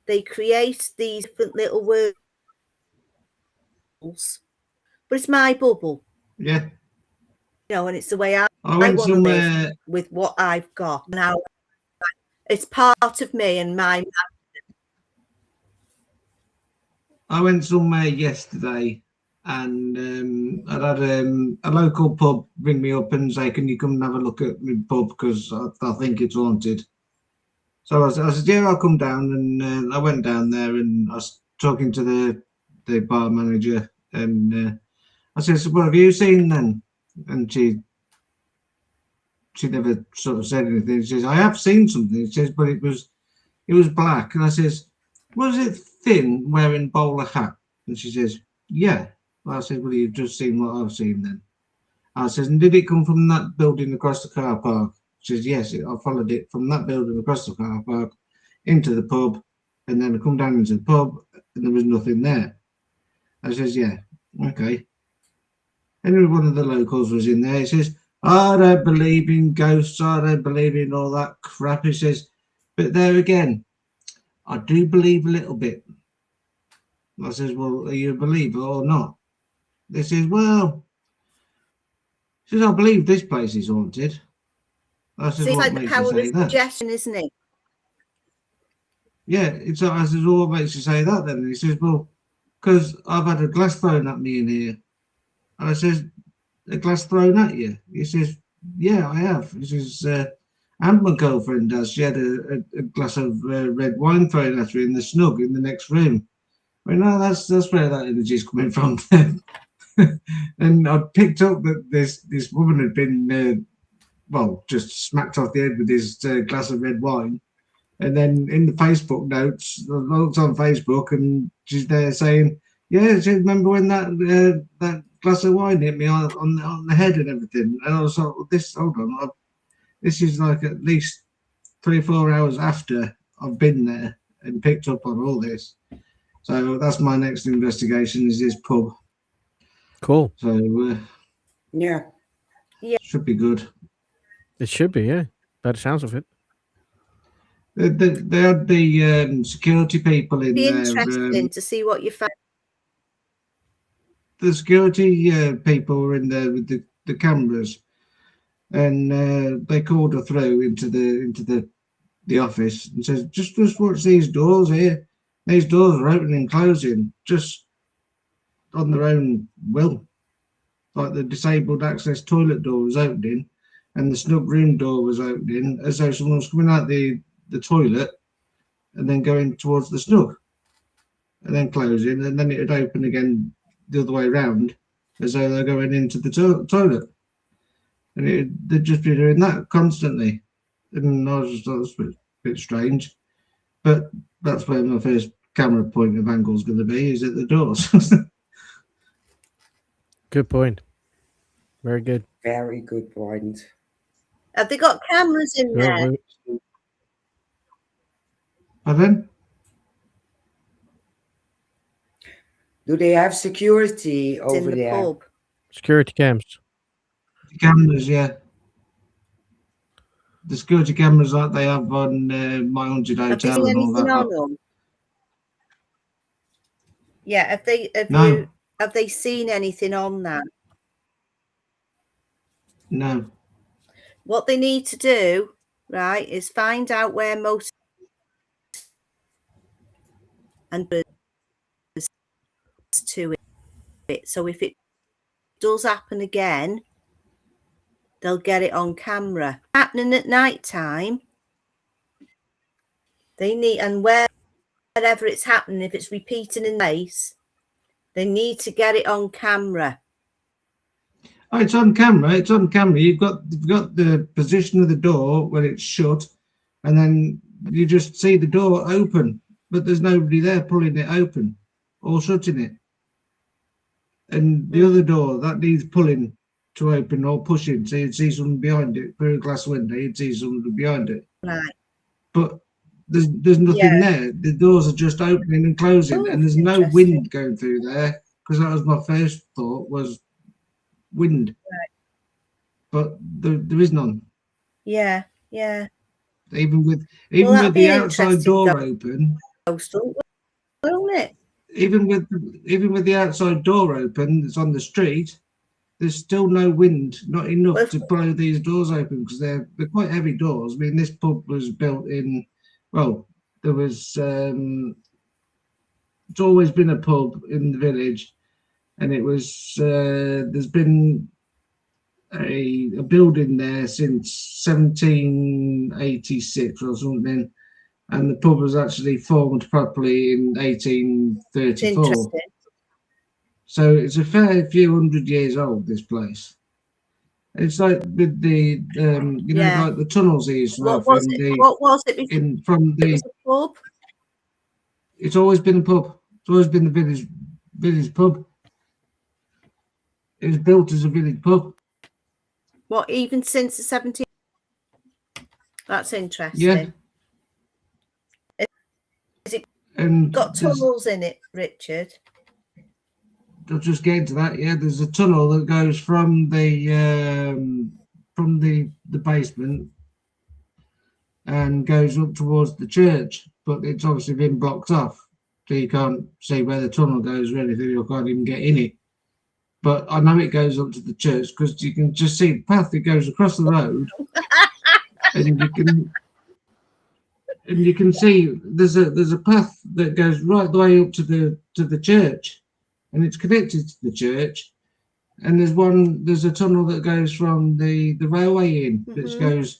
They create these different little worlds, but it's my bubble. Yeah. You know, and it's the way I went want to live with what I've got. Now, it's part of me and my... I went somewhere yesterday, and I'd had a local pub ring me up and say, can you come and have a look at my pub, because I think it's haunted. So I said, yeah, I'll come down, and I went down there, and I was talking to the bar manager, and I said, so what have you seen then? And she never sort of said anything. She says, I have seen something. She says, but it was black. And I says, was it thin, wearing bowler hat? And she says, yeah. Well, I said, well, you've just seen what I've seen then. I says, and did it come from that building across the car park? She says, yes, I followed it from that building across the car park into the pub, and then I come down into the pub, and there was nothing there. I says, yeah, okay. And one of the locals was in there. He says, I don't believe in ghosts, I don't believe in all that crap. He says, but there again, I do believe a little bit. I says, well, are you a believer or not? They says, well, he says, I believe this place is haunted. I said, it's what like the makes power you of say that? suggestion, isn't it? yeah, it's I says, well, what makes you say that then? And he says, well, because I've had a glass thrown at me in here. And I says, a glass thrown at you? He says, yeah, I have. He says, and my girlfriend does. She had a glass of red wine thrown at her in the snug in the next room. Well, no, that's where that energy's coming from. And I picked up that this woman had been, well, just smacked off the head with this glass of red wine. And then in the Facebook notes, I looked on Facebook and she's there saying, yeah, she remember when that glass of wine hit me on the head and everything. And I was like, well, hold on, this is like at least 3 or 4 hours after I've been there and picked up on all this. So that's my next investigation, is this pub. Cool. So Yeah. should be good. It should be, yeah. By the sounds of it. They had the security people in Be there. interesting to see what you find. The security people were in there with the cameras, and they called her through into the office and says, just watch these doors here. These doors are opening and closing just on their own will. Like the disabled access toilet door was opening and the snug room door was opening as though someone was coming out the toilet and then going towards the snug and then closing, and then it would open again the other way around as though they're going into the toilet. And they'd just be doing that constantly. And I was just thought it was a bit strange. But that's where my first camera point of angle is going to be, is at the doors. Good point. Very good. Very good point. Have they got cameras in there? Pardon? Do they have security in over the there? pub? Security cams. Cameras, yeah. The security cameras like they have on my 100 Have they hotel seen and all anything that. on them? Yeah, No. have they seen anything on that? No. What they need to do, right, is find out where most and to it. So if it does happen again, they'll get it on camera. Happening at night time, they need, and wherever it's happening, if it's repeating in place, they need to get it on camera. Oh, it's on camera. It's on camera. You've got the position of the door when it's shut, and then you just see the door open, but there's nobody there pulling it open or shutting it. And the other door that needs pulling to open or pushing, so you'd see someone behind it through a glass window. You'd see someone behind it, Right. but there's nothing there. The doors are just opening and closing, and there's no wind going through there, because that was my first thought, was wind. Right. But there is none. Yeah. Even with that'd be the outside interesting, door though. open, Won't it? even with the outside door open, that's on the street, there's still no wind, not enough to blow these doors open, because they're quite heavy doors. I mean, this pub was built in, well, there was it's always been a pub in the village, and it was there's been a building there since 1786 or something, and the pub was actually formed properly in 1834. So it's a fair few hundred years old, this place. It's like with the like the tunnels they used to have. What was it before? From the it was a pub? It's always been a pub. It's always been the village pub. It was built as a village pub. What, even since the 17th? That's interesting. Yeah. Is it And got tunnels in it, Richard? I'll just get into that. Yeah, there's a tunnel that goes from the basement and goes up towards the church, but it's obviously been blocked off, so you can't see where the tunnel goes or anything. You can't even get in it. But I know it goes up to the church because you can just see the path that goes across the road, and and you can see there's a path that goes right the way up to the church, and it's connected to the church. And there's a tunnel that goes from the railway in that goes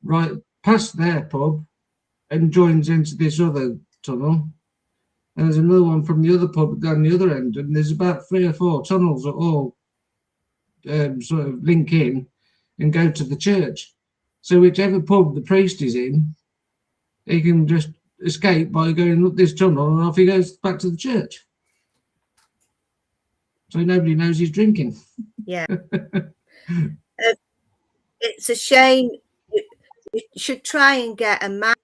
right past their pub and joins into this other tunnel. And there's another one from the other pub down the other end, and there's about 3 or 4 tunnels that all sort of link in and go to the church. So whichever pub the priest is in, he can just escape by going up this tunnel, and off he goes back to the church. So nobody knows he's drinking. Yeah. It's a shame. You should try and get a map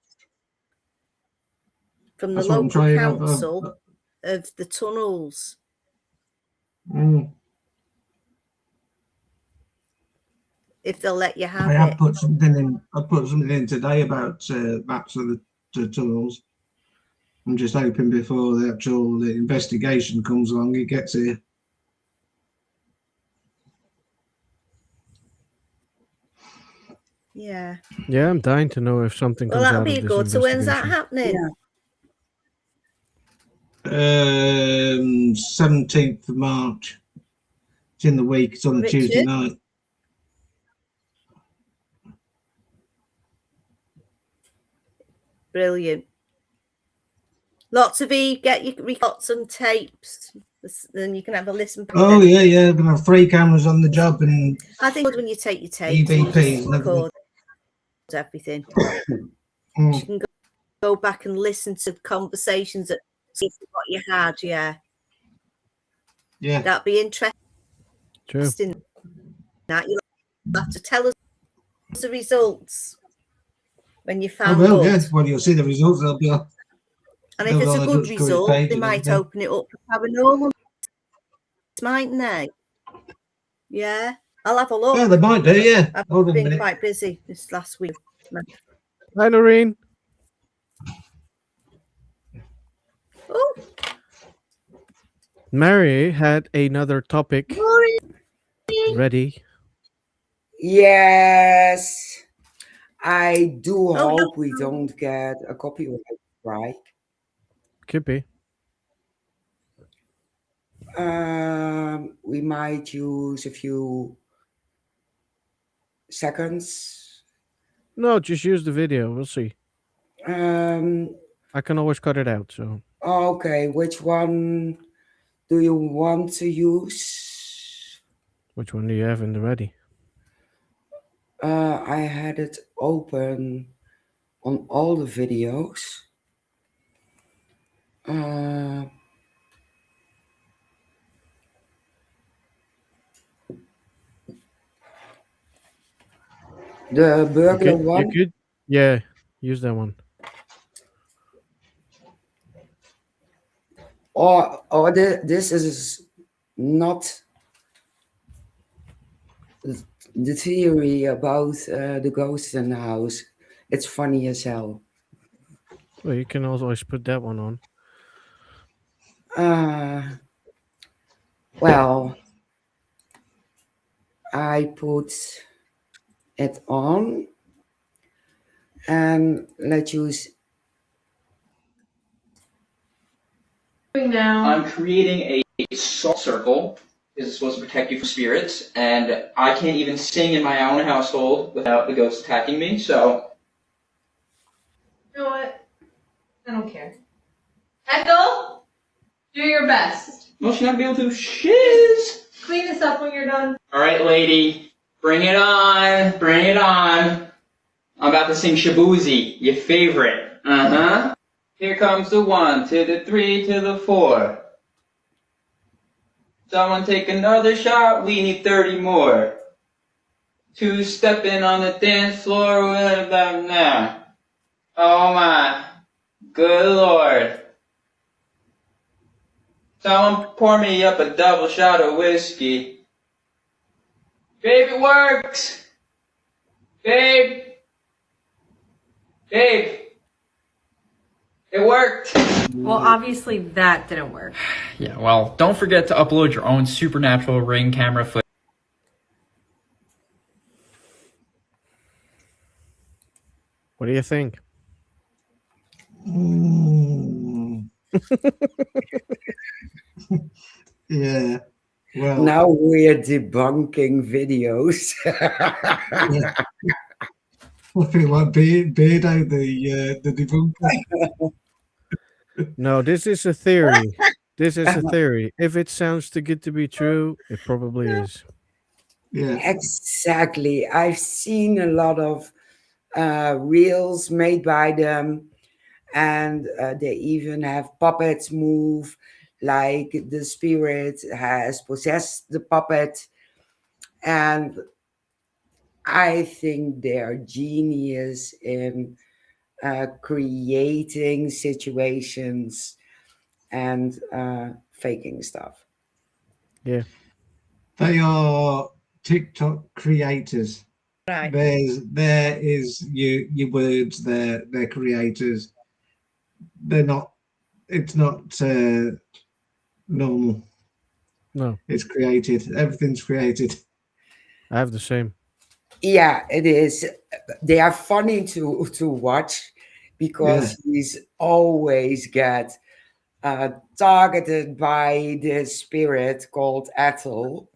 from the local council of the tunnels. If they'll let you have it. I have put something in. I put something in today about maps of the tunnels. I'm just hoping before the actual investigation comes along, it gets here. Yeah. Yeah, I'm dying to know if something comes out of this investigation. Well, that'll be good. So when's that happening? 17th of March. It's in the week. It's on a Tuesday night. Brilliant. Lots of get your records and tapes, then you can have a listen. Oh yeah. We're gonna have 3 cameras on the job, and I think when you take your tapes, EVPs, and record everything. You can go back and listen to conversations that see what you had. Yeah. That'd be interesting. True. That you'll have to tell us the results when you found. Oh well, yeah. Well, you'll see the results. They'll be. And if it's a good result, they might open it up for paranormal, mightn't they? Yeah, I'll have a look. Yeah, they might do, yeah. I've been quite busy this last week. Hi, Noreen. Oh. Mary had another topic ready. Yes. I do hope we don't get a copyright strike. Could be. We might use a few seconds. No, just use the video. We'll see. I can always cut it out. So. Okay, which one do you want to use? Which one do you have in the ready? I had it open on all the videos. The burglar one? You could, yeah, use that one. Or this is not the theory about the ghosts in the house. It's funny as hell. Well, you can always put that one on. Well, I put it on and let you. Now I'm creating a salt circle. This is supposed to protect you from spirits, and I can't even sing in my own household without the ghost attacking me. So, you know what? I don't care. Ethel, do your best. Well, she's not gonna be able to shiz. Clean this up when you're done. All right, lady, bring it on, bring it on. I'm about to sing Shabuzi, your favorite. Here comes the 1 to the 3 to the 4. Someone take another shot, we need 30 more. 2 stepping on the dance floor, what about now? Oh my, good lord. Someone pour me up a double shot of whiskey. Babe, it works! Babe! Babe! It worked! Well, obviously that didn't work. Yeah, well, don't forget to upload your own supernatural ring camera footage. What do you think? Yeah. Well, now we're debunking videos. yeah. I feel like Beardo, the debunker. No, this is a theory. This is a theory. If it sounds too good to be true, it probably is. Yeah. Exactly. I've seen a lot of reels made by them, and they even have puppets move, like the spirit has possessed the puppet. And I think they're genius in creating situations and faking stuff. Yeah. They are TikTok creators. Right. There is your words. They're creators. They're not. It's not normal. No, It's created. Everything's created. I have the same. Yeah, it is. They are funny to watch because he's always get targeted by this spirit called Ethel,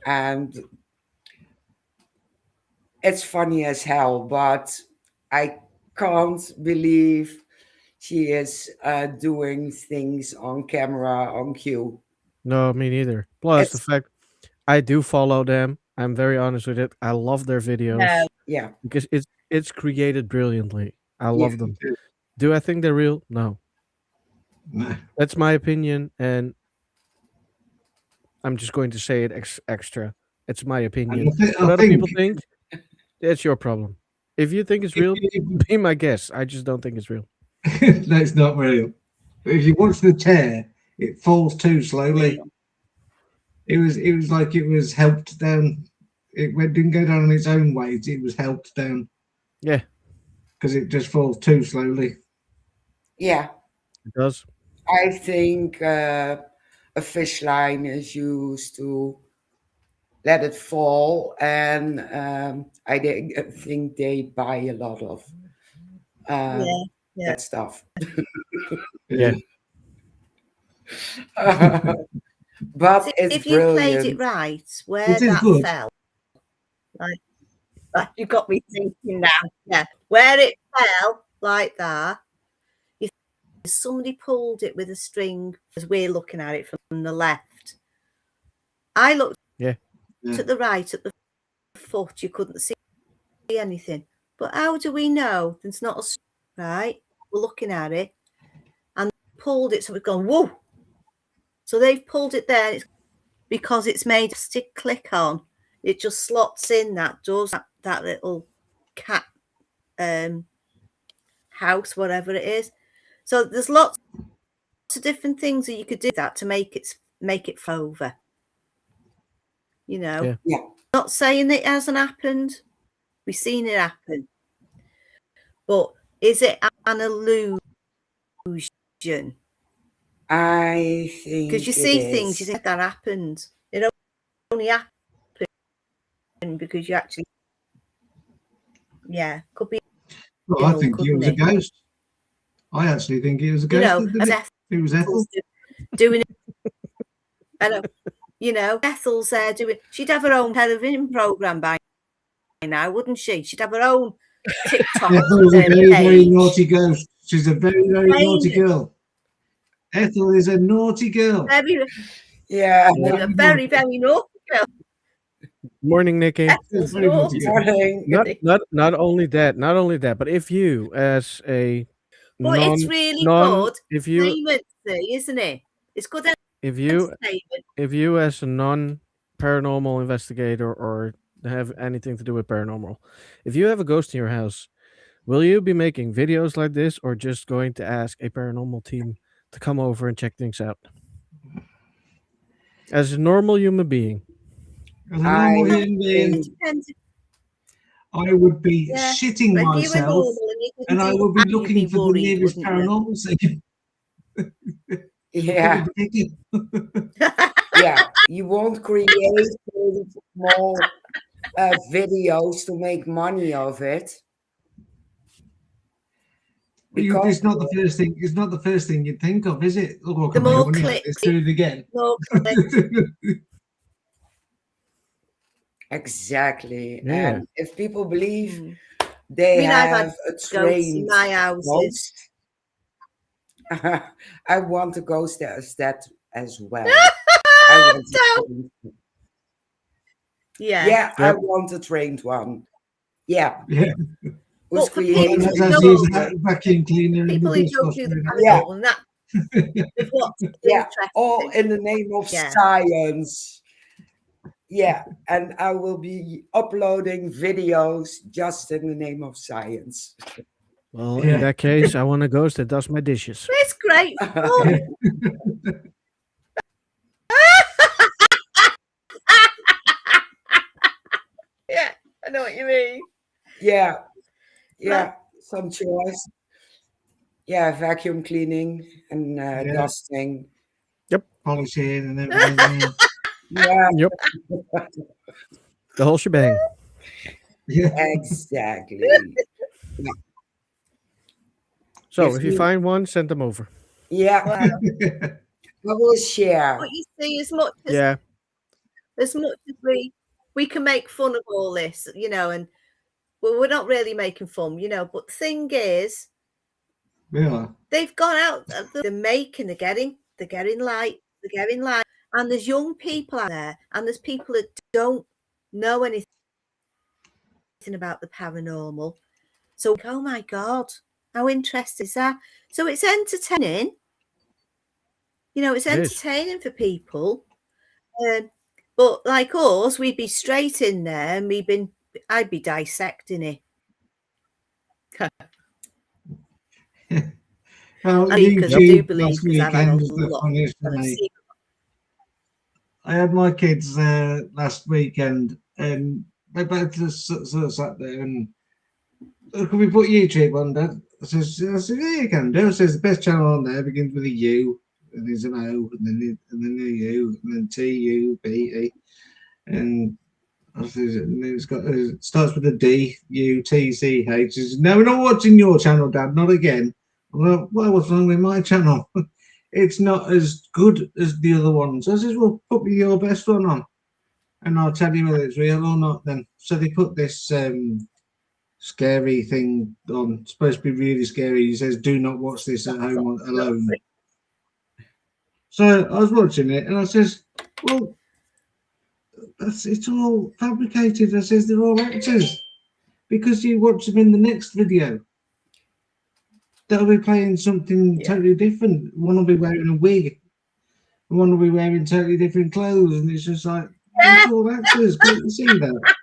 and it's funny as hell. But I can't believe she is doing things on camera on cue. No, me neither. Plus the It's fact I do follow them. I'm very honest with it. I love their videos No. yeah, because it's created brilliantly. I yeah, love them. Do I think they're real? No. No. That's my opinion, and I'm just going to say it extra. It's my opinion. And What I other people think think, that's your problem. If you think it's if real, you, be my guest. I just don't think it's real. no, it's not real. But if you watch the chair, it falls too slowly. It was like it was helped down. Didn't go down on its own weight. It was helped down Yeah, because it just falls too slowly. yeah. it does. I think a fish line is used to let it fall, and think they buy a lot of Yeah. Yeah. that stuff. Yeah. But See, it's if you played it brilliant. right, where It is that good. fell, like you got me thinking now. Yeah, where it fell like that, if somebody pulled it with a string, as we're looking at it from the left, I looked Yeah. at the right at the foot. You couldn't see anything. But how do we know there's not a string, right? We're looking at it and pulled it, so we've gone whoa. So they've pulled it there. It's because it's made a stick click on. It just slots in, that does that little cat house, whatever it is. So there's lots of different things that you could do that to make it over. You know, Yeah. Yeah. not saying it hasn't happened. We've seen it happen. But is it an illusion? I think Because you it see is. things, you think that happened. It only happened because you actually, could be. Well, I think it was a ghost. I actually think it was a ghost. It was Ethel doing it. I know. You know, Ethel's there doing. She'd have her own television program by now, wouldn't she? She'd have her own TikTok. Ethel was a very, very naughty ghost. She's a very, very naughty girl. Ethel is a naughty girl. Yeah. A very, very naughty girl. Morning, Nikki. Morning. Not only that, but if you as a But it's really good entertainment, isn't it? It's good entertainment. if you as a non-paranormal investigator or have anything to do with paranormal, if you have a ghost in your house, will you be making videos like this or just going to ask a paranormal team to come over and check things out? As a normal human being. As a normal human being, I would be shitting myself and I would be looking for the nearest paranormal scene. Yeah. Yeah. You won't create small videos to make money of it. It's not the first thing. It's not the first thing you'd think of, is it? Oh, The come on, more let's clicks, do it again. more clicks. Exactly. Yeah. And if people believe I they mean, I've had have a ghosts trained in my houses. ghost, I want a ghost as that as well. I want a Don't. trained Yeah. Yeah, I Yep. want a trained one. Yeah. Yeah. Who's But for people created who That's don't, use a vacuum cleaner and people the who don't do dishwasher. the Yeah. paranormal, and that is what's Yeah, all interesting. in the name of Yeah. science. Yeah, and I will be uploading videos just in the name of science. Well, Yeah. in that case, I want a ghost that does my dishes. It's great fun. Yeah, I know what you mean. Yeah, some chores. Yeah, vacuum cleaning and dusting. Polishing and everything. Yeah, Yep. The whole shebang. Yeah. exactly. Yeah. So Gives if you me- find one, send them over. Yeah, Wow. I will share. But you see, as much Yeah. as we can make fun of all this, you know, and well, we're not really making fun, you know. But the thing is, Yeah. they've gone out, they're making, they're getting light, and there's young people out there, and there's people that don't know anything about the paranormal. So, oh my God, how interesting is that? So it's entertaining. You know, it's It is. entertaining for people. But like us, we'd be straight in there and I'd be dissecting it. Well, Because I do YouTube believe, last because I've had a weekend was the lot funniest for of me. I had my kids last weekend, and they both just sort of sat there and, can we put YouTube on, Dad? I said, yeah, you can do. I says, the best channel on there begins with a U, and there's an O, and then a U, and then T, U, B, E. And I says, and then it starts with a D, U, T, C, H. He says, no, we're not watching your channel, Dad, not again. Well, what's wrong with my channel? It's not as good as the other ones. I says, well, put me your best one on, and I'll tell you whether it's real or not then. So they put this scary thing on. It's supposed to be really scary. He says, do not watch this at home alone. So I was watching it, and I says, well, it's all fabricated. I says, they're all actors. Because you watch them in the next video, they'll be playing something totally different. One will be wearing a wig, one will be wearing totally different clothes, and it's just like, it's all actors. Can't you see that?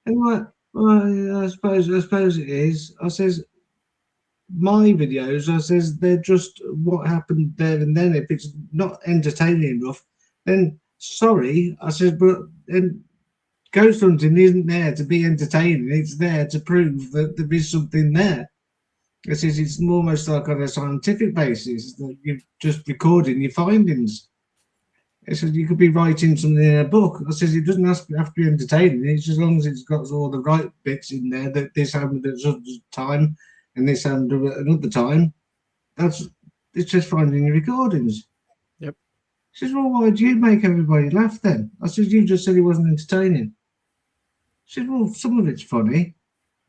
And I'm like, well, I suppose it is. I says, my videos, I says, they're just what happened there and then. If it's not entertaining enough, then sorry. I says, but and ghost hunting isn't there to be entertaining. It's there to prove that there is something there. I says, it's almost like on a scientific basis that you're just recording your findings. I said, you could be writing something in a book. I says, it doesn't have to be entertaining. It's as long as it's got all the right bits in there, that this happened at such a time and this happened at another time. It's just finding your recordings. Yep. She says, well, why do you make everybody laugh then? I says, you just said it wasn't entertaining. She says, well, some of it's funny.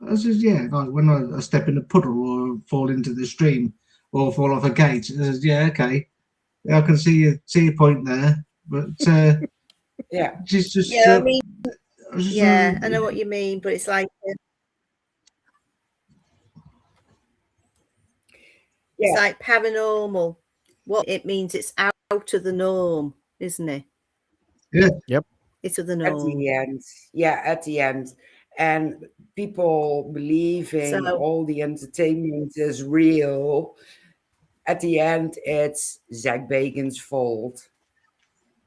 I says, yeah, like when I step in a puddle or fall into the stream or fall off a gate. I says, yeah, okay. I can see your point there, but yeah, she's just I mean, I know what you mean, but it's like it's like paranormal. What it means, it's out of the norm, isn't it? Yeah. Yep. It's of the norm. At the end, and people believing all the entertainment is real. At the end, it's Zach Bacon's fault.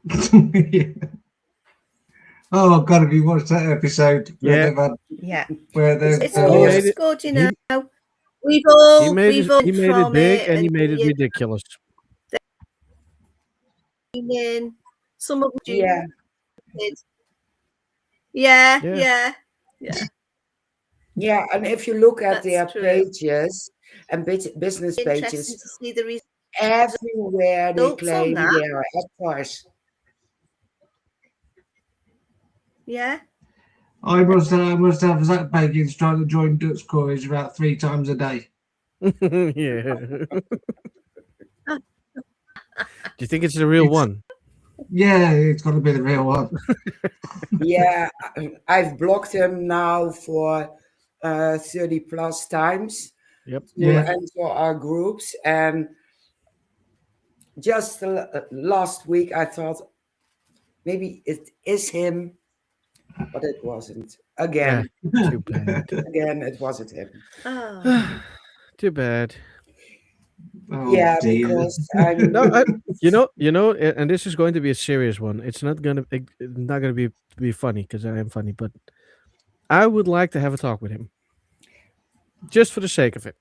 Yeah. Oh, I've got to be watched that episode. Yeah. Where it's always good, you know. We've all made it big and he made it you ridiculous. know, some of you, Yeah. yeah. Yeah, and if you look at That's their true. pages and business Interesting pages, to see the everywhere they results on claim that. they are actors. Yeah. I must have Zach Bagans trying to join Dutch Corps about 3 times a day. Yeah. Do you think it's the real one? Yeah, it's got to be the real one. Yeah, I've blocked him now for 30 plus times Yep. to enter our groups. And just last week, I thought maybe it is him, but it wasn't. Again. Yeah, too bad. Again, it wasn't him. Oh. Too bad. Oh, Yeah, dear. because I'm. No, you know, and this is going to be a serious one. It's not gonna be funny because I am funny, but I would like to have a talk with him, just for the sake of it.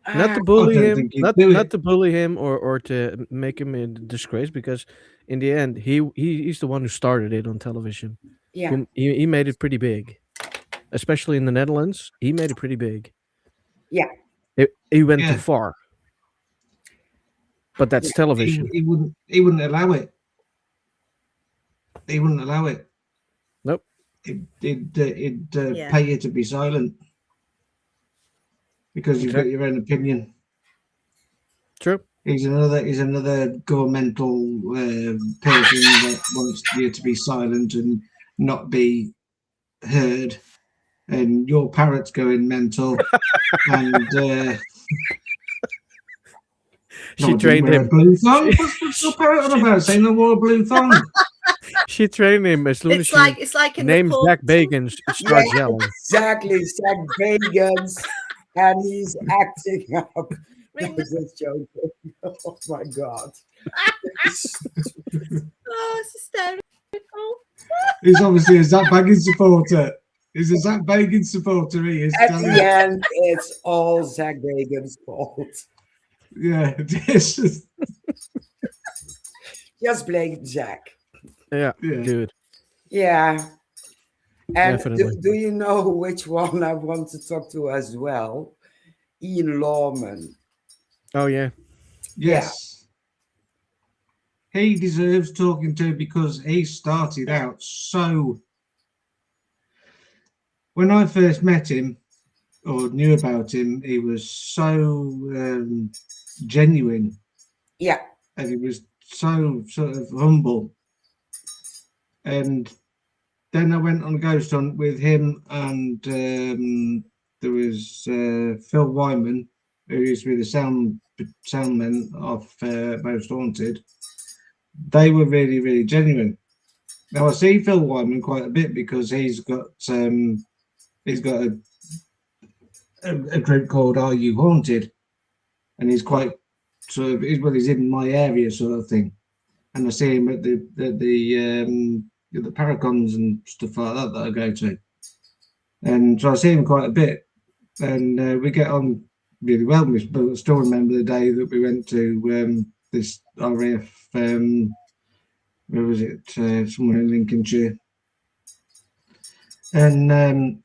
Not to bully I don't him, think he'd not do not it. to bully him or to make him in disgrace, because in the end he's the one who started it on television. Yeah. He made it pretty big, especially in the Netherlands. He made it pretty big. Yeah. He went too Yeah. far, but that's television. He wouldn't allow it. He wouldn't allow it. Nope. He'd Yeah. pay you to be silent because you've got your own opinion. True. He's another governmental person that wants you to be silent and not be heard. And your parrot's going mental. And She trained him. Blue thong? What's your parrot on about? Saying no more blue thong. She trained him as soon as It's like in the names pub. Zach Bagans starts yelling. Exactly, Zach Bagans, and he's acting up. Ring That was joking. Oh my god! Oh, it's hysterical. He's obviously a Zach Bagans supporter. He's a Zach Bagans supporter. He is. At the end, it's all Zach Bagans' fault. Yeah, it is. Just blame Zach. Yeah, dude. Yeah. And Definitely. do you know which one I want to talk to as well? Ian Lawman. Oh yeah. Yes. He deserves talking to because he started out so. When I first met him or knew about him, he was so genuine. Yeah. And he was so sort of humble. And then I went on a ghost hunt with him, and there was Phil Wyman, who used to be the soundman of Most Haunted. They were really, really genuine. Now I see Phil Wyman quite a bit because he's got a group called Are You Haunted, and he's quite sort of he's in my area sort of thing, and I see him at the Paracons and stuff like that I go to, and so I see him quite a bit, and we get on really well. But I still remember the day that we went to this RAF. Where was it? Somewhere in Lincolnshire, and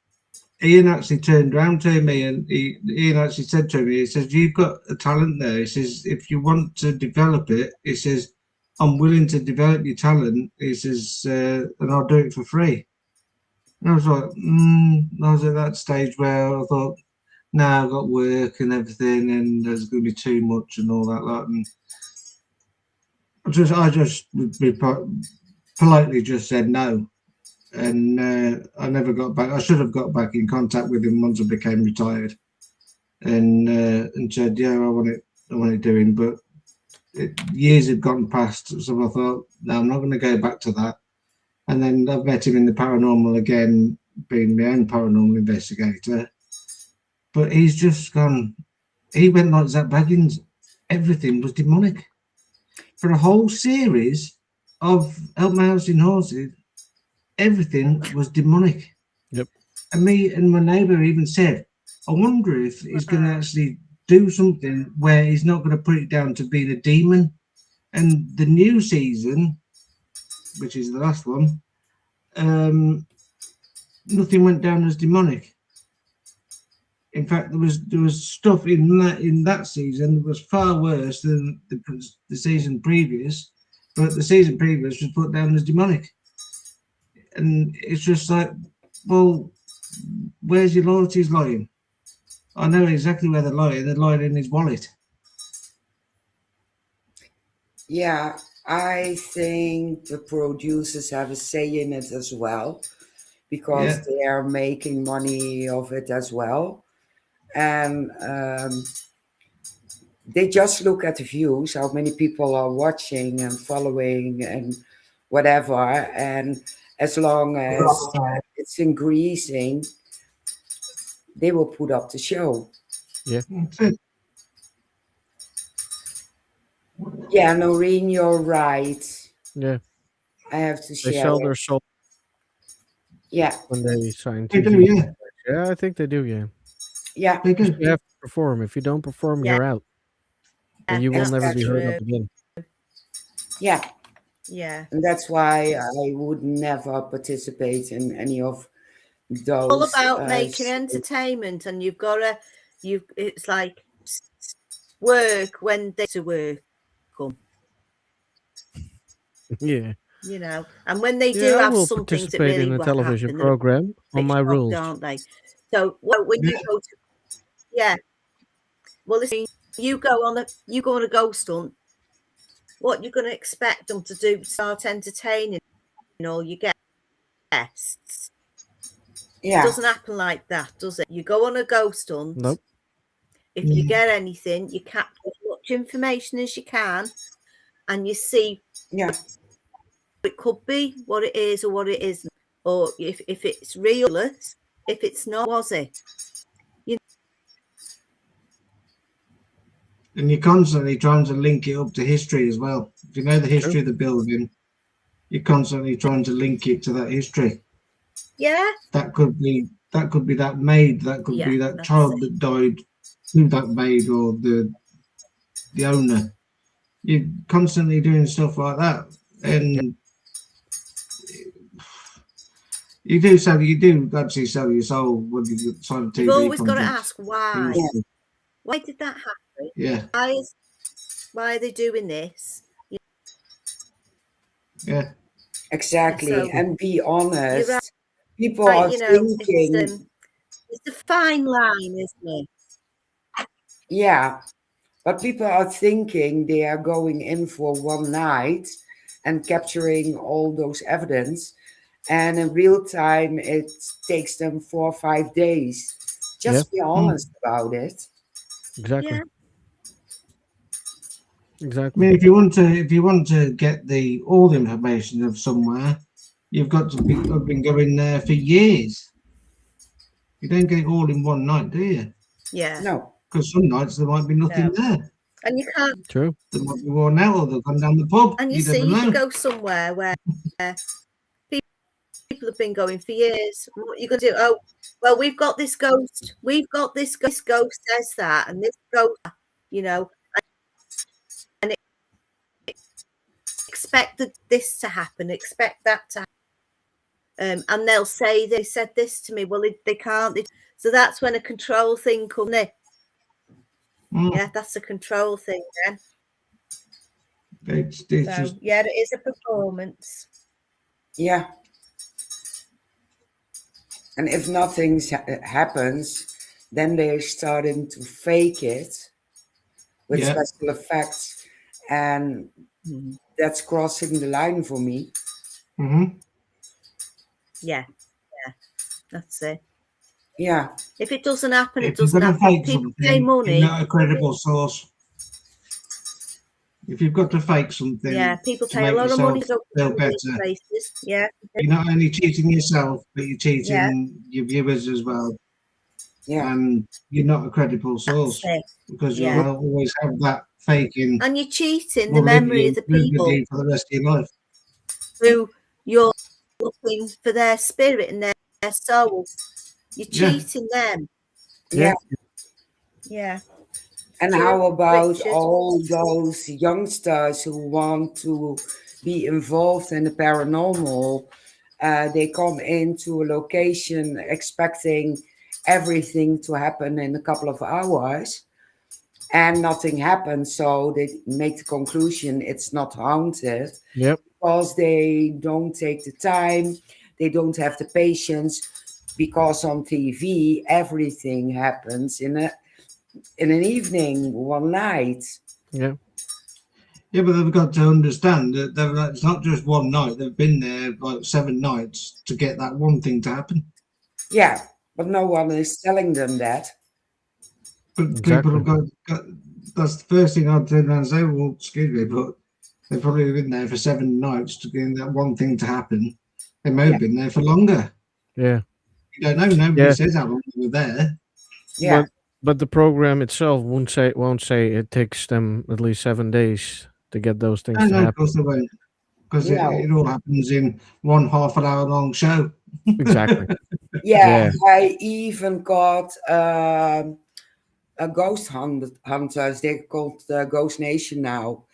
Ian actually turned around to me, and Ian actually said to me, he says, "You've got a talent there." He says, "If you want to develop it," he says, "I'm willing to develop your talent." He says, "And I'll do it for free." And I was like, I was at that stage where I thought, "No, I've got work and everything, and there's going to be too much and all that lot." And I just politely just said no. And I never got back. I should have got back in contact with him once I became retired, and said, "Yeah, I want it doing." But years had gone past, so I thought, "No, I'm not going to go back to that." And then I've met him in the paranormal again, being my own paranormal investigator. But he's just gone. He went like Zach Bagans. Everything was demonic for a whole series of Help My House in Horses. Everything was demonic. Yep. And me and my neighbour even said, I wonder if he's going to actually do something where he's not going to put it down to being a demon. And the new season, which is the last one, nothing went down as demonic. In fact, there was stuff in that season that was far worse than the season previous, but the season previous was put down as demonic. And it's just like, well, where's your loyalties lying? I know exactly where they're lying. They're lying in his wallet. Yeah, I think the producers have a say in it as well, because they are making money of it as well. And they just look at the views, how many people are watching and following and whatever. And as long as it's increasing, they will put up the show. Yeah. Yeah, Noreen, you're right. Yeah. I have to They share sell it. their soul. Yeah. When they sign They TV. do, yeah. Yeah, I think they do, yeah. Yeah. They do. You have to perform. If you don't perform, you're out. And you will That's never be heard of true. again. Yeah. Yeah. And that's why I would never participate in any of those. All about making entertainment, and you've got to, it's like work when they to work come. Yeah. You know, and when they do Yeah, I have will some things that participate really in a whack television happen, they're a program on bit my shocked, rules. aren't they? So when you go to, yeah, well, listen, you go on a ghost hunt. What you're going to expect them to do? Start entertaining all your guests. Yeah. It doesn't happen like that, does it? You go on a ghost hunt. Nope. If you get anything, you capture as much information as you can, and you see. Yeah. It could be what it is or what it isn't, or if it's real, if it's not, was it? You And you're constantly trying to link it up to history as well. If you know the history of the building, you're constantly trying to link it to that history. Yeah. That could be that maid, that could be that child that died through that maid or the owner. You're constantly doing stuff like that. And you do actually sell your soul when you sign a TV You've always got to contract. ask why. Why did that happen? Yeah. Why are they doing this? Yeah. Exactly. So, and be honest. right. People are thinking. It's a fine line, isn't it? Yeah. But people are thinking they are going in for one night and capturing all those evidence. And in real time, it takes them 4 or 5 days. Just be honest about it. Exactly. Yeah. Exactly. I mean, if you want to get all the information of somewhere, you've got to have been going there for years. You don't get it all in one night, do you? Yeah. No. Because some nights there might be nothing there. And you can't. True. They might be worn out, or they'll come down the pub. And you see, you can go somewhere where people have been going for years. What are you going to do? Oh, well, we've got this ghost. We've got this ghost. This ghost says that, and this ghost, you know, and expect this to happen. Expect that to happen. And they'll say they said this to me. Well, they can't. So that's when a control thing comes in. Yeah, that's a control thing then. It's So, just, yeah, it is a performance. Yeah. And if nothing happens, then they're starting to fake it with special effects. And that's crossing the line for me. Mm-hmm. Yeah, that's it. Yeah. If it doesn't happen, if it doesn't you're happen. fake People something, pay money. you're not a credible source. If you've got to fake something, Yeah, people to pay a make lot of money yourself to go feel to these better. places. Yeah. You're not only cheating yourself, but you're cheating your viewers as well. Yeah. And you're not a credible source because you'll always have that faking. And you're cheating the memory of the people for the rest of your life. who you're looking for their spirit and their soul. You're cheating them. Yeah. Yeah. And True. how about Richard? all those youngsters who want to be involved in the paranormal? They come into a location expecting everything to happen in a couple of hours, and nothing happens. So they make the conclusion it's not haunted. Yep. Because they don't take the time, they don't have the patience, because on TV everything happens in an evening, one night. Yeah. Yeah, but they've got to understand that it's not just one night. They've been there like 7 nights to get that one thing to happen. Yeah, but no one is telling them that. But people have got that's the first thing I'd turn around and say, well, excuse me, but they've probably been there for 7 nights to get that one thing to happen. They may have been there for longer. Yeah. You don't know. Nobody says how long they were there. Yeah. But the program itself won't say it takes them at least 7 days to get those things to No, happen. of course they won't. Because it all happens in one half-an-hour long show. Exactly. Yeah, I even got a ghost hunters. They're called Ghost Nation now.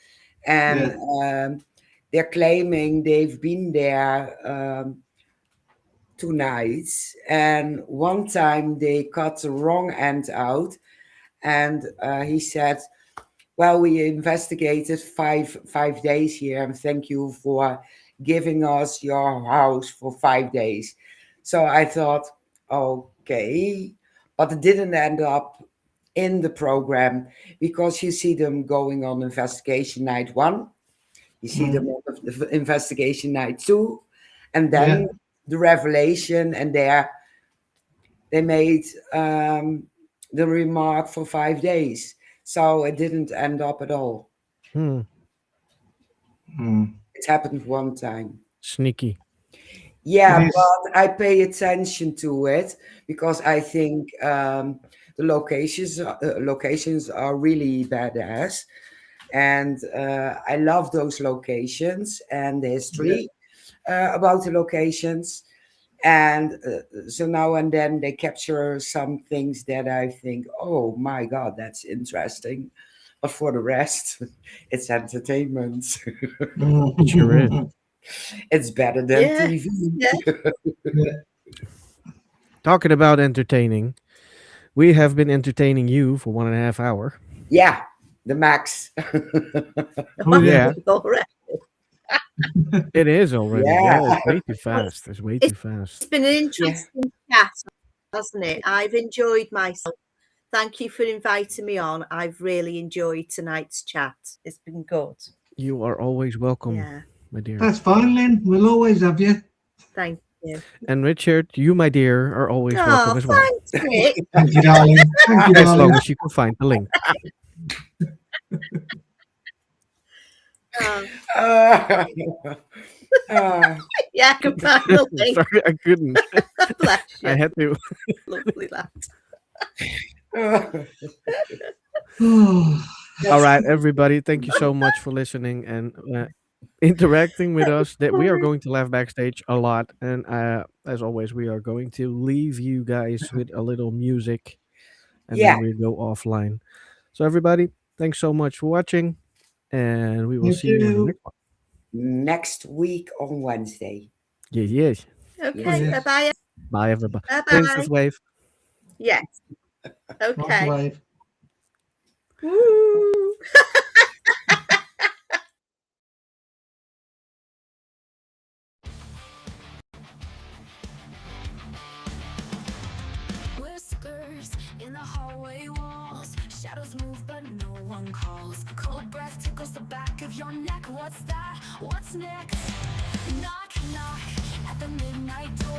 And they're claiming they've been there 2 nights. And one time they cut the wrong end out. And he said, well, we investigated five days here, and thank you for giving us your house for 5 days. So I thought, okay, but it didn't end up in the program, because you see them going on investigation night 1, you see them on the investigation night 2, and then the revelation, and they made the remark for 5 days. So it didn't end up at all. It happened one time. Sneaky. Yeah, but I pay attention to it, because I think the locations are really badass. And I love those locations and the history about the locations. And so now and then they capture some things that I think, oh my God, that's interesting. But for the rest, it's entertainment. Sure is. It's better than TV. Talking about entertaining, we have been entertaining you for 1.5 hours. Yeah, the max. Oh, yeah. Already. It is already. Yeah. Yeah, it's way too fast. It's way too fast. It's been an interesting chat, hasn't it? I've enjoyed myself. Thank you for inviting me on. I've really enjoyed tonight's chat. It's been good. You are always welcome, my dear. That's fine, Lynn. We'll always have you. Thank you. And Richard, you, my dear, are always welcome as well. Thanks, Rick. Thank you, darling. Thank you, As darling. long as you can find the link. Yeah, I can find the link. Sorry, I couldn't. Bless you. I had to. Lovely lad. All right, everybody. Thank you so much for listening and interacting with us. That we are going to laugh backstage a lot, and as always, we are going to leave you guys with a little music, and then we go offline. So, everybody, thanks so much for watching, and we will see you in the next one. Next week on Wednesday. Yes. Okay, bye-bye. Bye, everybody. Bye-bye. Princess Wave. Yes. Okay. Wave. Woo. Whiskers in the hallway walls, shadows move but no one calls. Cold breath tickles the back of your neck. What's that? What's next? Knock, knock at the midnight door.